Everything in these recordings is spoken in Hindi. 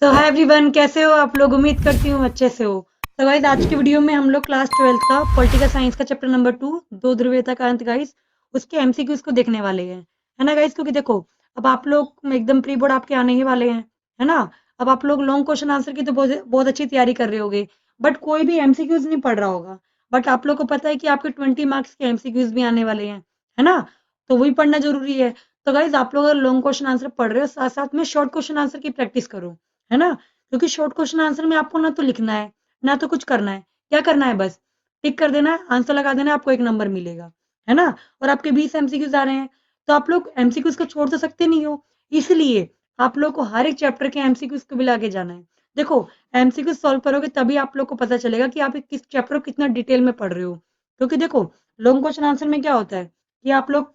तो हाय एवरीवन, कैसे हो आप लोग? उम्मीद करती हूँ अच्छे से हो। तो गाइस, आज की वीडियो में हम लोग क्लास 12th का पॉलिटिकल साइंस का चैप्टर नंबर 2 दो ध्रुवीयता का अंत गाइस उसके एमसीक्यूज को देखने वाले हैं। है ना गाइस? क्योंकि देखो, अब आप लोग एकदम प्री बोर्ड आपके आने ही वाले हैं। है ना? अब आप लोग लॉन्ग क्वेश्चन आंसर की तो बहुत बहुत अच्छी तैयारी कर रहे होगे, बट कोई भी एमसीक्यूज नहीं पढ़ रहा होगा। बट आप लोग को पता है कि आपके 20 मार्क्स के एमसीक्यूज भी आने वाले हैं। है ना? तो वही पढ़ना जरूरी है। तो गाइज, आप लोग अगर लॉन्ग क्वेश्चन आंसर पढ़ रहे हो, साथ साथ में शॉर्ट क्वेश्चन आंसर की प्रैक्टिस करो। है ना? क्योंकि शॉर्ट क्वेश्चन आंसर में आपको ना तो लिखना है, ना तो कुछ करना है। क्या करना है? बस टिक कर देना है, आंसर लगा देना है, आपको एक नंबर मिलेगा। है ना? और आपके 20 एमसीक्यूज आ रहे हैं, तो आप लोग एमसीक्यूज को छोड़ तो सकते नहीं हो। इसलिए आप लोग को हर एक चैप्टर के एमसीक्यूज को भी लाके जाना है। देखो, एमसीक्यूज सॉल्व करोगे तभी आप लोग को पता चलेगा कि आप किस चैप्टर को कितना डिटेल में पढ़ रहे हो। क्योंकि देखो, लॉन्ग क्वेश्चन आंसर में क्या होता है कि आप लोग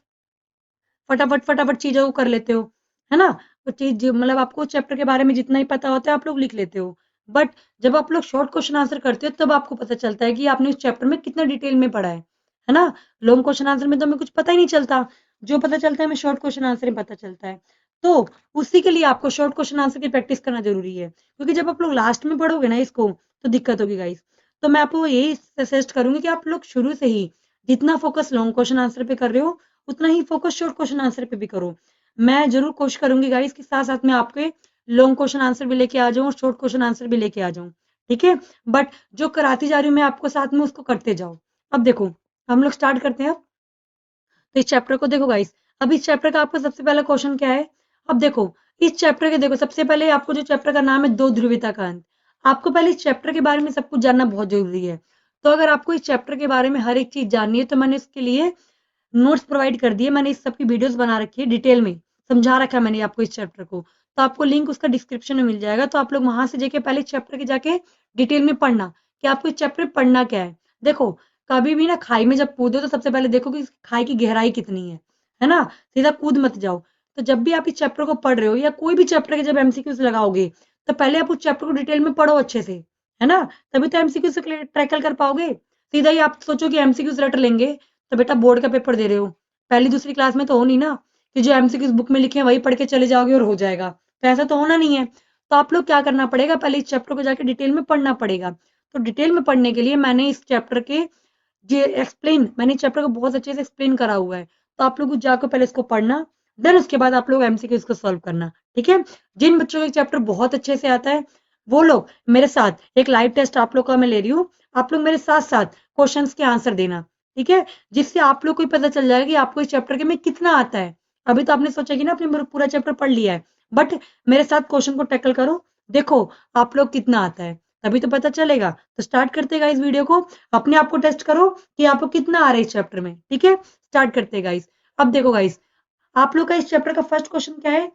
फटाफट फटाफट चीजों को कर लेते हो। है ना? तो चीज मतलब आपको चैप्टर के बारे में जितना ही पता होता है आप लोग लिख लेते हो। बट जब आप लोग शॉर्ट क्वेश्चन आंसर करते हो तब आपको पता चलता है कि आपने उस चैप्टर में कितना डिटेल में पढ़ा है ना? लॉन्ग क्वेश्चन आंसर में तो हमें कुछ पता ही नहीं चलता। जो पता चलता है हमें शॉर्ट क्वेश्चन आंसर में पता चलता है। तो उसी के लिए आपको शॉर्ट क्वेश्चन आंसर की प्रैक्टिस करना जरूरी है, क्योंकि जब आप लोग लास्ट में पढ़ोगे ना इसको, तो दिक्कत होगी गाइस। तो मैं आपको यही सजेस्ट करूंगी कि आप लोग शुरू से ही जितना फोकस लॉन्ग क्वेश्चन आंसर पे कर रहे हो, उतना ही फोकस शॉर्ट क्वेश्चन आंसर पे भी करो। मैं जरूर कोशिश करूंगी गाइस कि साथ साथ में आपके लॉन्ग क्वेश्चन आंसर भी लेके आ जाऊं और शॉर्ट क्वेश्चन आंसर भी लेके आ जाऊं। ठीक है? बट जो कराती जा रही हूँ मैं आपको, साथ में उसको करते जाओ। अब देखो, हम लोग स्टार्ट करते हैं। तो इस चैप्टर को देखो गाइस। अब इस चैप्टर का आपका सबसे पहला क्वेश्चन क्या है? अब देखो, इस चैप्टर के देखो, सबसे पहले आपको जो चैप्टर का नाम है दो ध्रुवीयता का अंत, आपको पहले इस चैप्टर के बारे में सब कुछ जानना बहुत जरूरी है। तो अगर आपको इस चैप्टर के बारे में हर एक चीज जाननी है, तो मैंने इसके लिए नोट्स प्रोवाइड कर दिए। मैंने इस सब की वीडियोस बना रखी है, डिटेल में समझा रखा है मैंने आपको इस चैप्टर को। तो आपको लिंक उसका डिस्क्रिप्शन में मिल जाएगा, तो आप लोग वहां से जाके पहले चैप्टर के जाके डिटेल में पढ़ना कि आपको इस चैप्टर में पढ़ना क्या है। देखो, कभी भी ना खाई में जब कूदो तो सबसे पहले देखो कि इस खाई की गहराई कितनी है ना? सीधा कूद मत जाओ। तो जब भी आप इस चैप्टर को पढ़ रहे हो या कोई भी चैप्टर के जब एमसीक्यूज लगाओगे, तो पहले आप उस चैप्टर को डिटेल में पढ़ो अच्छे से। है ना? तभी तो एमसीक्यू से टैकल कर पाओगे। सीधा ही आप सोचो कि एमसीक्यूज रट लेंगे, तो बेटा बोर्ड का पेपर दे रहे हो, पहली दूसरी क्लास में तो हो नहीं ना कि जो एमसीक्यूज बुक में लिखे हैं वही पढ़ के चले जाओगे और हो जाएगा। तो ऐसा तो होना नहीं है। तो आप लोग क्या करना पड़ेगा, पहले इस चैप्टर को जाके डिटेल में पढ़ना पड़ेगा। तो डिटेल में पढ़ने के लिए मैंने इस चैप्टर के जे एक्सप्लेन मैंने चैप्टर को बहुत अच्छे से एक्सप्लेन करा हुआ है। तो आप लोग जाकर पहले इसको पढ़ना, देन उसके बाद आप लोग एमसीक्यूज को सॉल्व करना। ठीक है? जिन बच्चों को चैप्टर बहुत अच्छे से आता है, वो लोग मेरे साथ एक लाइव टेस्ट आप लोग का मैं ले रही हूँ। आप लोग मेरे साथ साथ क्वेश्चंस के आंसर देना। ठीक है? जिससे आप लोग को पता चल जाएगा कि आपको इस चैप्टर के में कितना आता है। अभी तो आपने सोचा कि ना आपने पूरा चैप्टर पढ़ लिया है, बट मेरे साथ क्वेश्चन को टैकल करो, देखो आप लोग कितना आता है, तभी तो पता चलेगा। तो स्टार्ट करते हैं इस वीडियो को। अपने आप को टेस्ट करो कि आपको कितना आ रहा है इस चैप्टर में। ठीक है? स्टार्ट करते हैं गाइस। अब देखो गाइस, आप लोग का इस चैप्टर का फर्स्ट क्वेश्चन क्या है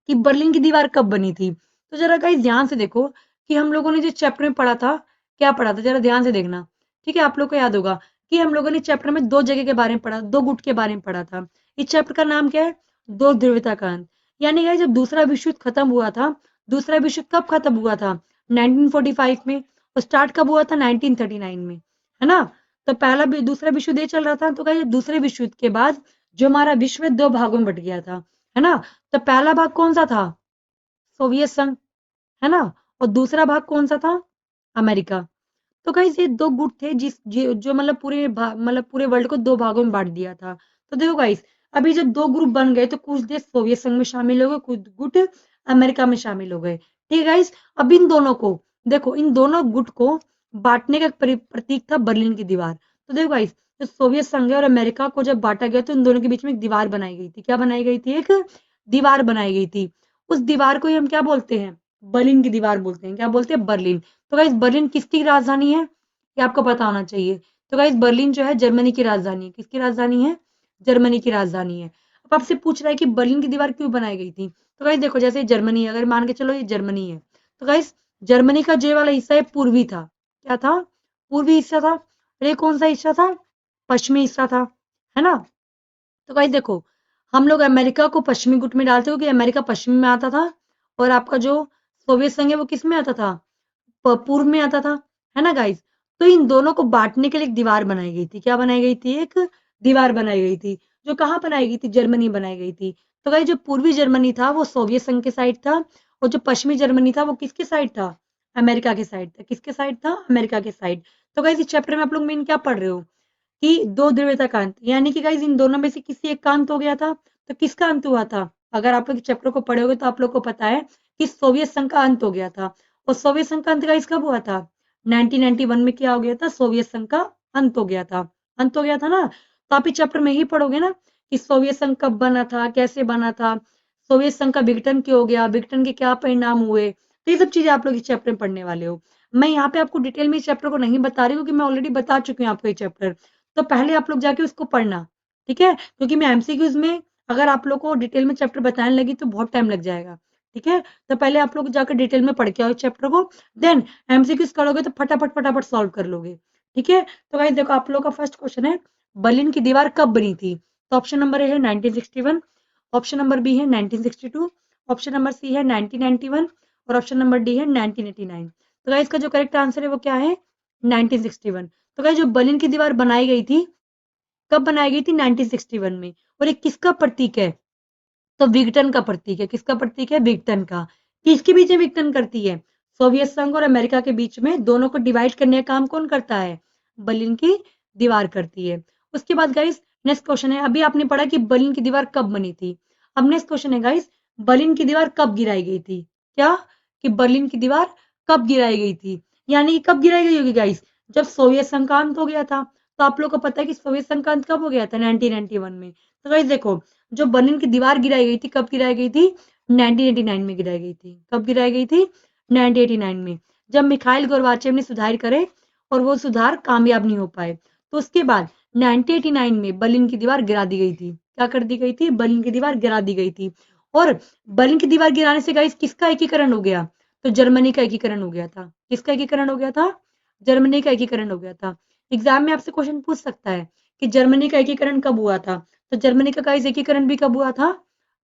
कि बर्लिन की दीवार कब बनी थी? तो जरा गाइस ध्यान से देखो कि हम लोगों ने जिस चैप्टर में पढ़ा था, क्या पढ़ा था, जरा ध्यान से देखना। ठीक है? आप लोग को याद होगा कि हम लोगों ने चैप्टर में दो जगह के बारे में पढ़ा, दो गुट के बारे में पढ़ा था। इस चैप्टर का नाम क्या है? दो ध्रुवीयता का अंत। यानी गाइस, जब दूसरा विश्व युद्ध खत्म हुआ था, दूसरा विश्व युद्ध कब खत्म हुआ था? 1945 में। और स्टार्ट कब हुआ था? 1939 में। है ना? तो दूसरा विश्व युद्ध ये चल रहा था। तो गाइस, दूसरे विश्व युद्ध के बाद जो हमारा विश्व है दो भागों में बट गया था। है ना? तो पहला भाग कौन सा था? सोवियत संघ। है ना? और दूसरा भाग कौन सा था? अमेरिका। तो गाइस, ये दो गुट थे जो मतलब मतलब पूरे वर्ल्ड को दो भागों में बांट दिया था। तो देखो गाइस, अभी जब दो ग्रुप बन गए तो कुछ देश सोवियत संघ में शामिल हो गए, कुछ गुट अमेरिका में शामिल हो गए। ठीक है गाइस? अब इन दोनों को देखो, इन दोनों गुट को बांटने का प्रतीक था बर्लिन की दीवार। तो देखो गाइस, जो सोवियत संघ और अमेरिका को जब बांटा गया तो इन दोनों के बीच में एक दीवार बनाई गई थी। क्या बनाई गई थी? एक दीवार बनाई गई थी। उस दीवार को ही हम क्या बोलते हैं? बर्लिन की दीवार बोलते हैं। क्या बोलते हैं? बर्लिन। तो गाइस, बर्लिन किसकी राजधानी है? ये आपको पता होना चाहिए। तो गाइस, बर्लिन जो है जर्मनी की राजधानी है। किसकी राजधानी है? जर्मनी की राजधानी है। अब आपसे पूछ रहा है कि बर्लिन की दीवार क्यों बनाई गई थी? तो गाइस देखो, जैसे जर्मनी है, अगर मान के चलो ये जर्मनी है, तो गाइस जर्मनी का जो वाला हिस्सा है पूर्वी था। क्या था? पूर्वी हिस्सा था। और ये कौन सा हिस्सा था? पश्चिमी हिस्सा था। है ना? तो गाइस देखो, हम लोग अमेरिका को पश्चिमी गुट में डालते हो कि अमेरिका पश्चिम में आता था, और आपका जो सोवियत संघ है वो किस में आता था? पूर्व में आता था। है ना गाइस? तो इन दोनों को बांटने के लिए एक दीवार बनाई गई थी। क्या बनाई गई थी? एक दीवार बनाई गई थी। जो कहाँ बनाई गई थी? जर्मनी बनाई गई थी। तो गाइस, जो पूर्वी जर्मनी था वो सोवियत संघ के साइड था, और जो पश्चिमी जर्मनी था वो किसके साइड था? अमेरिका के साइड था। किसके साइड था? अमेरिका के साइड। तो गाइस इस चैप्टर में आप लोग मेन क्या पढ़ रहे हो कि दो ध्रुवीयता का अंत, यानी कि गाइस इन दोनों में से किसी एक का अंत हो गया था। तो किसका अंत हुआ था? अगर आप लोग चैप्टर को पढ़ोगे तो आप लोग को पता है कि सोवियत संघ का अंत हो गया था। और सोवियत संघ का अंत गाइस कब हुआ था? 1991 में क्या हो गया था? सोवियत संघ का अंत हो गया था। अंत हो गया था ना। तो आप इस चैप्टर में ही पढ़ोगे ना कि सोवियत संघ कब बना था, कैसे बना था, सोवियत संघ का विघटन क्यों हो गया, विघटन के क्या परिणाम हुए। तो ये सब चीजें आप लोग इस चैप्टर में पढ़ने वाले हो। मैं यहाँ पे आपको डिटेल में इस चैप्टर को नहीं बता रही हूँ, क्योंकि मैं ऑलरेडी बता चुकी हूँ आपको ये चैप्टर। तो पहले आप लोग जाके उसको पढ़ना, ठीक है? क्योंकि मैं एमसीक्यूज में अगर आप लोग को डिटेल में चैप्टर बताने लगी तो बहुत टाइम लग जाएगा, ठीक है? तो पहले आप लोग जाकर डिटेल में पढ़ के आओ इस चैप्टर को, देन एमसीक्यूज करोगे तो फटाफट फटाफट सॉल्व कर लोगे, ठीक है? तो गाइस देखो आप लोग का फर्स्ट क्वेश्चन है, बर्लिन की दीवार कब बनी थी? तो ऑप्शन नंबर ए है 1961, ऑप्शन नंबर बी है 1962, ऑप्शन नंबर सी है 1991 और ऑप्शन नंबर डी है 1989। तो गाइस इसका जो करेक्ट आंसर है वो क्या है? 1961। तो गाइस जो बर्लिन की दीवार बनाई गई थी, कब बनाई गई थी? 1961 में। और ये किसका प्रतीक है? तो विघटन का प्रतीक है। किसका प्रतीक है? विघटन का। किसके बीच में विघटन करती है? सोवियत संघ और अमेरिका के बीच में, दोनों को डिवाइड करने का काम कौन करता है? बर्लिन की दीवार करती है। उसके बाद गाइस नेक्स्ट क्वेश्चन है, अभी आपने पढ़ा कि बर्लिन की दीवार कब बनी थी। अब नेक्स्ट क्वेश्चन है गाइस, बर्लिन की दीवार कब गिराई गई थी? क्या? कि बर्लिन की दीवार कब गिराई गई थी, यानी कि कब गिराई गई होगी गाइस? जब सोवियत संघ का अंत हो गया था। तो आप लोग को पता है कि सोवियत संघ का अंत कब हो गया था? 1991 में। तो गाइस देखो, जो बर्लिन की दीवार गिराई गई थी, कब गिराई गई थी? 1989 में गिराई गई थी। कब गिराई गई थी? 1989 में, जब मिखाइल गोर्बाचेव ने सुधार करे और वो सुधार कामयाब नहीं हो पाए। तो उसके बाद 1989 में बर्लिन की दीवार गिरा दी गई थी। क्या कर दी गई थी? बर्लिन की दीवार गिरा दी गई थी। और बर्लिन की दीवार गिराने से गाइस किसका एकीकरण हो गया? तो जर्मनी का एकीकरण हो गया था। किसका एकीकरण हो गया था? जर्मनी का एकीकरण हो गया था। एग्जाम में आपसे क्वेश्चन पूछ सकता है कि जर्मनी का एकीकरण कब हुआ था। तो जर्मनी का गाइस एकीकरण भी कब हुआ था?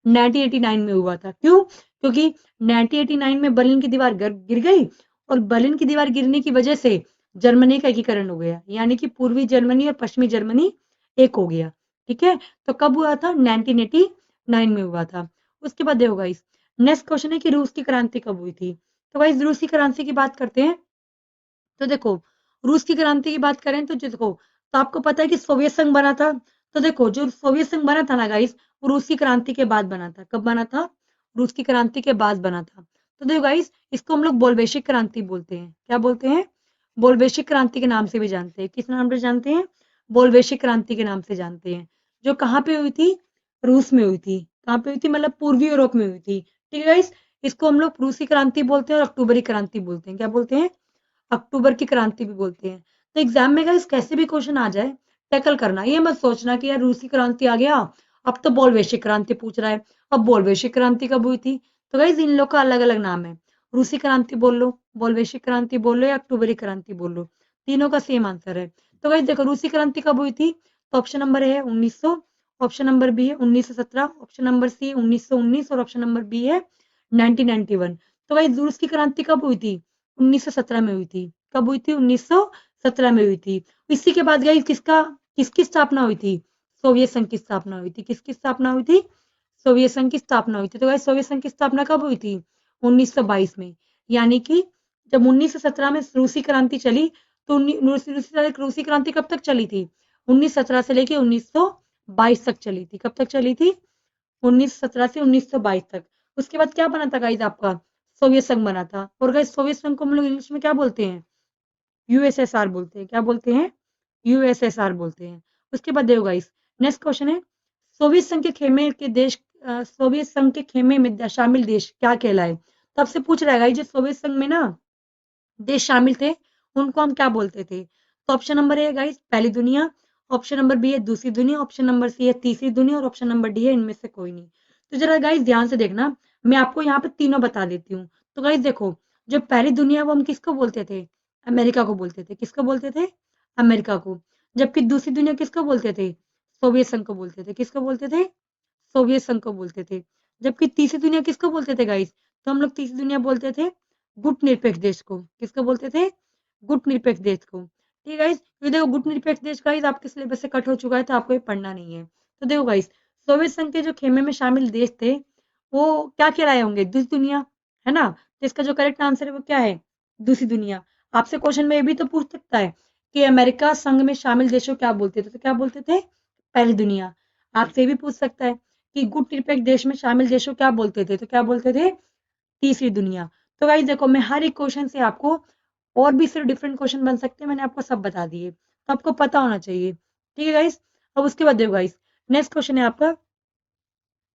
1989 में हुआ था। क्यों? क्योंकि 1989 में बर्लिन की दीवार गिर गई और बर्लिन की दीवार गिरने की वजह से जर्मनी का एकीकरण हो गया, यानी कि पूर्वी जर्मनी और पश्चिमी जर्मनी एक हो गया, ठीक है? तो कब हुआ था? 1989 में हुआ था। उसके बाद देखो गाइस, नेक्स्ट क्वेश्चन है कि रूस की क्रांति कब हुई थी। तो गाइस रूस की क्रांति की बात करते हैं। तो देखो, रूस की क्रांति की बात करें तो देखो, तो आपको पता है कि सोवियत संघ बना था। तो देखो, जो सोवियत संघ बना था ना गाइस, वो रूस की क्रांति के बाद बना था। कब बना था? रूस की क्रांति के बाद बना था। तो देखो गाइस, इसको हम लोग बोल्शेविक क्रांति बोलते हैं। क्या बोलते हैं? बोल्शेविक क्रांति के नाम से भी जानते हैं। किस नाम से जानते हैं? बोल्शेविक क्रांति के नाम से जानते हैं। जो कहाँ पे हुई थी? रूस में हुई थी। कहाँ पे हुई थी? मतलब पूर्वी यूरोप में हुई थी। ठीक है गाइस, इसको हम लोग रूसी क्रांति बोलते हैं और अक्टूबरी क्रांति बोलते हैं। क्या बोलते हैं? अक्टूबर की क्रांति भी बोलते हैं। तो एग्जाम में गाइस कैसे भी क्वेश्चन आ जाए, टैकल करना। ये मत सोचना कि यार रूसी क्रांति आ गया, अब तो बोल्शेविक क्रांति पूछ रहा है। अब बोल्शेविक क्रांति कब हुई थी? तो गाइस इन लोग का अलग अलग नाम है। रूसी क्रांति बोल लो, बोल्शेविक क्रांति बोल लो या अक्टूबरी क्रांति बोल लो, तीनों का सेम आंसर है। तो गाइस देखो, रूसी क्रांति कब हुई थी? तो ऑप्शन नंबर है 1900, ऑप्शन नंबर बी है 1917, ऑप्शन नंबर सी है 1919 और ऑप्शन नंबर बी है 1991। तो गाइस रूस की क्रांति कब हुई थी? 1917 में हुई थी। कब हुई थी? 1917 में हुई थी। इसी के बाद गाइस किसकी स्थापना हुई थी? सोवियत संघ की स्थापना हुई थी। किसकी स्थापना हुई थी? सोवियत संघ की स्थापना हुई थी। तो गाइस सोवियत संघ की स्थापना कब हुई थी? 1922 में। यानी कि जब 1917 में रूसी क्रांति चली, तो रूसी क्रांति कब तक चली थी? 1917 से लेके 1922 तक चली थी। कब तक चली थी? 1917 से 1922 तक। उसके बाद क्या बना था गाइस आपका? सोवियत संघ बना था। और गाइस सोवियत संघ को हम लोग इंग्लिश में क्या बोलते हैं? यूएसएसआर बोलते हैं। क्या बोलते हैं? यूएसएसआर बोलते हैं। उसके बाद देखो गाइस, नेक्स्ट क्वेश्चन है, सोवियत संघ के खेमे के देश, सोवियत संघ के खेमे में शामिल देश क्या कहलाए? तब से पूछ रहा है गाइस, जो सोवियत संघ में ना देश शामिल थे, उनको हम क्या बोलते थे? तो ऑप्शन नंबर ए है गाइस पहली दुनिया, ऑप्शन नंबर बी है दूसरी दुनिया, ऑप्शन नंबर सी है तीसरी दुनिया और ऑप्शन नंबर डी है इनमें से कोई नहीं। तो जरा गाइस ध्यान से देखना, मैं आपको यहाँ पे तीनों बता देती हूँ। तो गाइस देखो, जो पहली दुनिया वो हम किसको बोलते थे? अमेरिका को बोलते थे। किसको बोलते थे? अमेरिका को। जबकि दूसरी दुनिया किसको बोलते थे? सोवियत संघ को बोलते थे। किसको बोलते थे? सोवियत संघ को बोलते थे। जबकि तीसरी दुनिया किसको बोलते थे गाइस? तो हम लोग तीसरी दुनिया बोलते थे गुट निरपेक्ष देश को। किसको बोलते थे? गुट निरपेक्ष देश को। ठीक है गाइस, तो देखो गुट निरपेक्ष देश गाइस आपके सिलेबस से कट हो चुका है, तो आपको ये पढ़ना नहीं है। तो देखो गाइस, सोवियत संघ के जो खेमे में शामिल देश थे, वो क्या कहलाए होंगे? दूसरी दुनिया। है ना। तो इसका जो करेक्ट आंसर है वो क्या है, दूसरी दुनिया। आपसे क्वेश्चन में ये भी तो पूछ सकता है कि अमेरिका संघ में शामिल देशों क्या बोलते थे, तो क्या बोलते थे, पहली दुनिया। आपसे ये भी पूछ सकता है कि गुट निरपेक्ष देश में शामिल देशों क्या बोलते थे, तो क्या बोलते थे, तीसरी दुनिया। तो गाइस देखो, मैं हर एक क्वेश्चन से आपको, और भी सिर्फ डिफरेंट क्वेश्चन बन सकते हैं, मैंने आपको सब बता दिए, तो आपको पता होना चाहिए। ठीक है गाइस। अब उसके बाद देखो गाइस, नेक्स्ट क्वेश्चन है आपका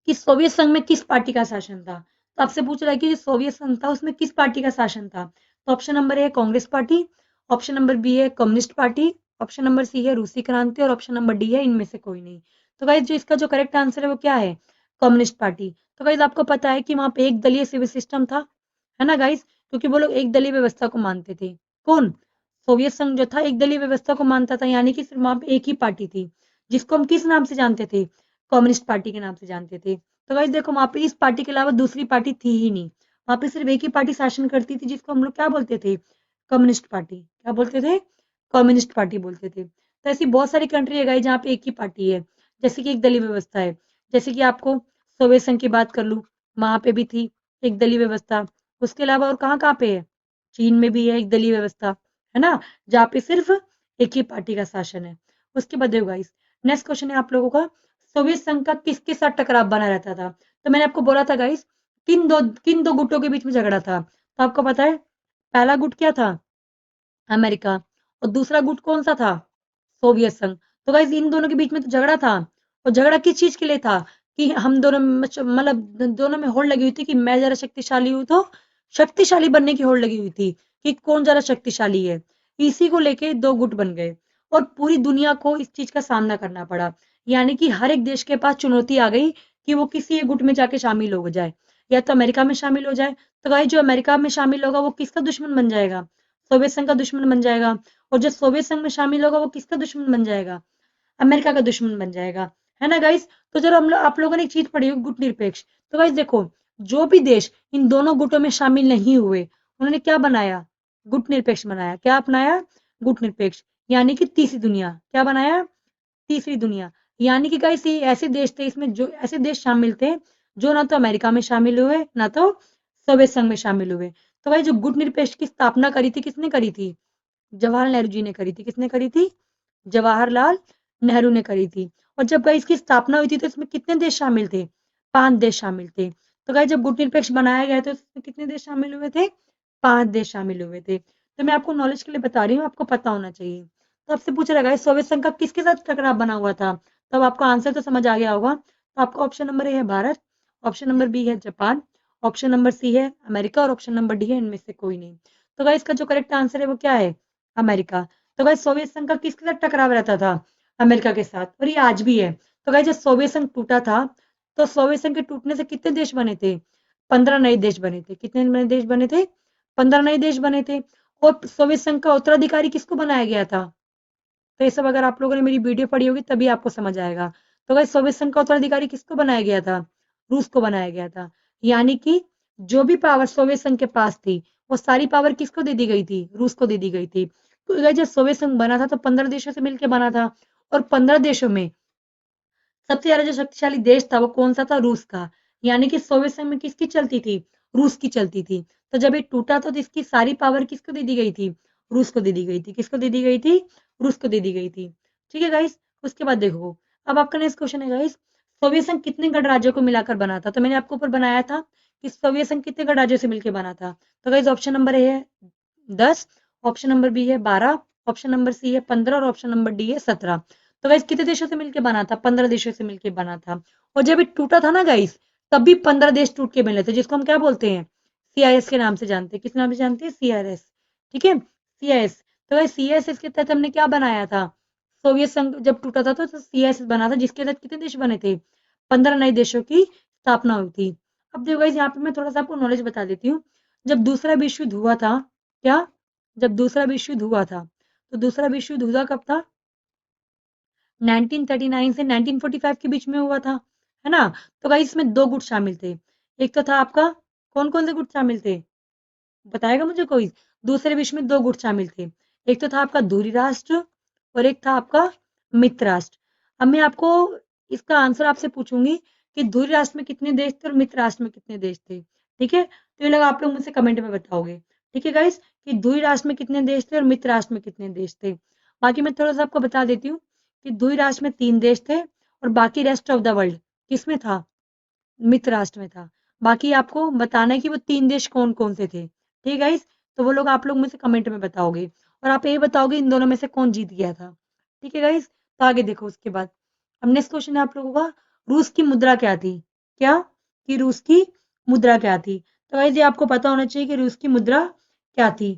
कि सोवियत संघ में किस पार्टी का शासन था। तो आपसे पूछ रहा है कि जो सोवियत संघ था उसमें किस पार्टी का शासन था। तो ऑप्शन नंबर ए है Congress party, option number B है communist party, option number C है रूसी क्रांति, और ऑप्शन नंबर डी है इनमें से कोई नहीं। तो गाइस जो इसका जो करेक्ट आंसर है वो क्या है, कम्युनिस्ट पार्टी। तो गाइस आपको पता है कि वहां पे एक दलीय सिविल सिस्टम था, है ना गाइस, क्योंकि वो लोग एक दलीय व्यवस्था को मानते थे। कौन, सोवियत संघ जो था एक दलीय व्यवस्था को मानता था, यानी कि सिर्फ वहां पे एक ही पार्टी थी, जिसको हम किस नाम से जानते थे, कम्युनिस्ट पार्टी के नाम से जानते थे। तो गाइस देखो, वहां पे इस पार्टी के अलावा दूसरी पार्टी थी ही नहीं, वहां पे सिर्फ एक ही पार्टी शासन करती थी, जिसको हम लोग क्या बोलते थे, कम्युनिस्ट पार्टी। क्या बोलते थे, कम्युनिस्ट पार्टी बोलते थे। तो ऐसी बहुत सारी कंट्री है गाइस जहाँ पे एक ही पार्टी है, जैसे कि एक दलीय व्यवस्था है। जैसे कि आपको सोवियत संघ की बात कर लूं, वहां पे भी थी एक दलीय व्यवस्था। उसके अलावा और कहाँ कहाँ पे है, चीन में भी है एक दलीय व्यवस्था, है ना, जहाँ पे सिर्फ एक ही पार्टी का शासन है। उसके बाद देखो गाइस, नेक्स्ट क्वेश्चन है आप लोगों का, सोवियत संघ का किसके साथ टकराव बना रहता था। तो मैंने आपको बोला था गाइस, किन दो गुटों के बीच में झगड़ा था। तो आपको पता है, पहला गुट क्या था, अमेरिका, और दूसरा गुट कौन सा था, सोवियत संघ। तो गाइस इन दोनों के बीच में तो झगड़ा था, और झगड़ा किस चीज के लिए था, कि हम दोनों मतलब दोनों में होड़ लगी हुई थी कि मैं जरा शक्तिशाली हूँ, तो शक्तिशाली बनने की होड़ लगी हुई थी कि कौन ज्यादा शक्तिशाली है। इसी को लेके दो गुट बन गए, और पूरी दुनिया को इस चीज का सामना करना पड़ा। यानी कि हर एक देश के पास चुनौती आ गई कि वो किसी एक गुट में जाके शामिल हो जाए, या तो अमेरिका में शामिल हो जाए। तो गाइस जो अमेरिका में शामिल होगा वो किसका दुश्मन बन जाएगा, सोवियत संघ का दुश्मन बन जाएगा। और जो सोवियत संघ में शामिल होगा वो किसका दुश्मन बन जाएगा, अमेरिका का दुश्मन बन जाएगा, है ना गाइस। तो जब हम लोग, आप लोगों ने एक चीज पढ़ी होगी, गुट निरपेक्ष। तो गाइस देखो, जो भी देश इन दोनों गुटों में शामिल नहीं हुए, उन्होंने क्या बनाया, गुट निरपेक्ष बनाया। क्या अपनाया, गुट निरपेक्ष। यानी कि तीसरी दुनिया, क्या बनाया, तीसरी दुनिया। यानी कि गाइस ये ऐसे देश थे, इसमें जो ऐसे देश शामिल थे जो ना तो अमेरिका में शामिल हुए, ना तो सोवियत संघ में शामिल हुए। तो भाई जो गुट निरपेक्ष की स्थापना करी थी, किसने करी थी, जवाहरलाल नेहरू जी ने करी थी। किसने करी थी, जवाहरलाल नेहरू ने करी थी। और जब गाइस इसकी स्थापना हुई थी तो इसमें कितने देश शामिल थे, 5 देश शामिल थे। तो गाइस जब गुट निरपेक्ष बनाया गया तो इसमें कितने देश शामिल हुए थे, 5 देश शामिल हुए थे। तो मैं आपको नॉलेज के लिए बता रही हूँ, आपको पता होना चाहिए। तो आपसे पूछा रहेगा सोवियत संघ का किसके साथ टकराव बना हुआ था, तब आपको आंसर तो समझ आ गया होगा। तो आपका ऑप्शन नंबर ए है भारत, ऑप्शन नंबर बी है जापान, ऑप्शन नंबर सी है अमेरिका, और ऑप्शन नंबर डी है इनमें से कोई नहीं। तो गाइस इसका जो करेक्ट आंसर है वो क्या है, अमेरिका। तो गाइस सोवियत संघ का किसके साथ टकराव रहता था, अमेरिका के साथ, और ये आज भी है। तो गाइस जब सोवियत संघ टूटा था, तो सोवियत संघ के टूटने से कितने देश बने थे, 15 नए देश बने थे। कितने नए देश बने थे, 15 नए देश बने थे। और सोवियत संघ का उत्तराधिकारी किसको बनाया गया था। तो ये सब अगर आप लोगों ने मेरी वीडियो पढ़ी होगी तभी आपको समझ आएगा। तो गाइस सोवियत संघ का उत्तराधिकारी किसको बनाया गया था, रूस को बनाया गया था। यानी कि जो भी पावर सोवियत संघ के पास थी, वो सारी पावर किसको दे दी गई थी, रूस को दे दी गई थी। तो गाइस जब सोवियत संघ बना था तो 15 देशों से मिलकर बना था, और 15 देशों में सबसे ज्यादा जो शक्तिशाली देश था वो कौन सा था, रूस का। यानी कि सोवियत संघ में किसकी चलती थी, रूस की चलती थी। तो जब ये टूटा तो इसकी सारी पावर किसको दे दी गई थी, रूस को दे दी गई थी। किसको दे दी गई थी, रूस को दे दी गई थी। ठीक है गाइस। उसके बाद देखो, अब आपका नेक्स्ट क्वेश्चन है गाइस, सोवियत संघ कितने गणराज्यों को मिलाकर बना था। तो मैंने आपको ऊपर बनाया था कि सोवियत संघ कितने गणराज्यों से मिलकर बना था। तो गाइस ऑप्शन नंबर ए है 10, ऑप्शन नंबर बी है 12, ऑप्शन नंबर सी है 15, और ऑप्शन नंबर डी है 17। तो गाइस कितने देशों से मिलकर बना था, 15 देशों से मिलकर बना था। और जब ये टूटा था ना गाइस, तब भी 15 देश टूट के मिले थे, जिसको हम क्या बोलते हैं, सीआईएस के नाम से जानते हैं। किस नाम से जानते हैं, सीआरएस। ठीक है, सीआईएस। तो गाइस सीआईएस के तहत हमने क्या बनाया था, सोवियत संघ जब टूटा था तो सीआईएस बना था, जिसके तहत कितने देश बने थे, 15 नए देशों की स्थापना हुई थी। अब देखो गाइस यहाँ पे मैं थोड़ा सा आपको नॉलेज बता देती हूँ। जब दूसरा विश्व युद्ध हुआ था, क्या, जब दूसरा विश्व युद्ध हुआ था, तो दूसरा विश्व युद्ध हुआ कब था, 1939 से 1945 के बीच में हुआ था, है ना। तो गाइस इसमें दो गुट शामिल थे। एक तो था आपका, कौन कौन से गुट शामिल थे, बताएगा मुझे कोई। दूसरे विश्व में दो गुट शामिल थे, एक तो था आपका धुरी राष्ट्र, और एक था आपका मित्र राष्ट्र। अब मैं आपको इसका आंसर आपसे पूछूंगी कि धुरी राष्ट्र में कितने देश थे और मित्र राष्ट्र में कितने देश थे। ठीक है। तो ये लोग आप लोग मुझसे कमेंट में बताओगे। ठीक है गाइस, कि द्वीप राष्ट्र में कितने देश थे और मित्र राष्ट्र में कितने देश थे। बाकी मैं थोड़ा सा आपको बता देती हूँ कि द्वीप राष्ट्र में 3 देश थे और बाकी रेस्ट ऑफ द वर्ल्ड किसमें था, मित्र राष्ट्र में था। बाकी आपको बताना है कि वो 3 देश कौन-कौन से थे। ठीक है गाइस? तो वो लोग आप लोग मुझसे कमेंट में बताओगे और आप ये बताओगे इन दोनों में से कौन जीत गया था। ठीक है गाइस? तो आगे देखो उसके बाद। अब नेक्स्ट क्वेश्चन है आप लोगों का, रूस की मुद्रा क्या थी? क्या? कि रूस की मुद्रा क्या थी? तो गाइस ये आपको पता होना चाहिए कि रूस की मुद्रा क्या थी।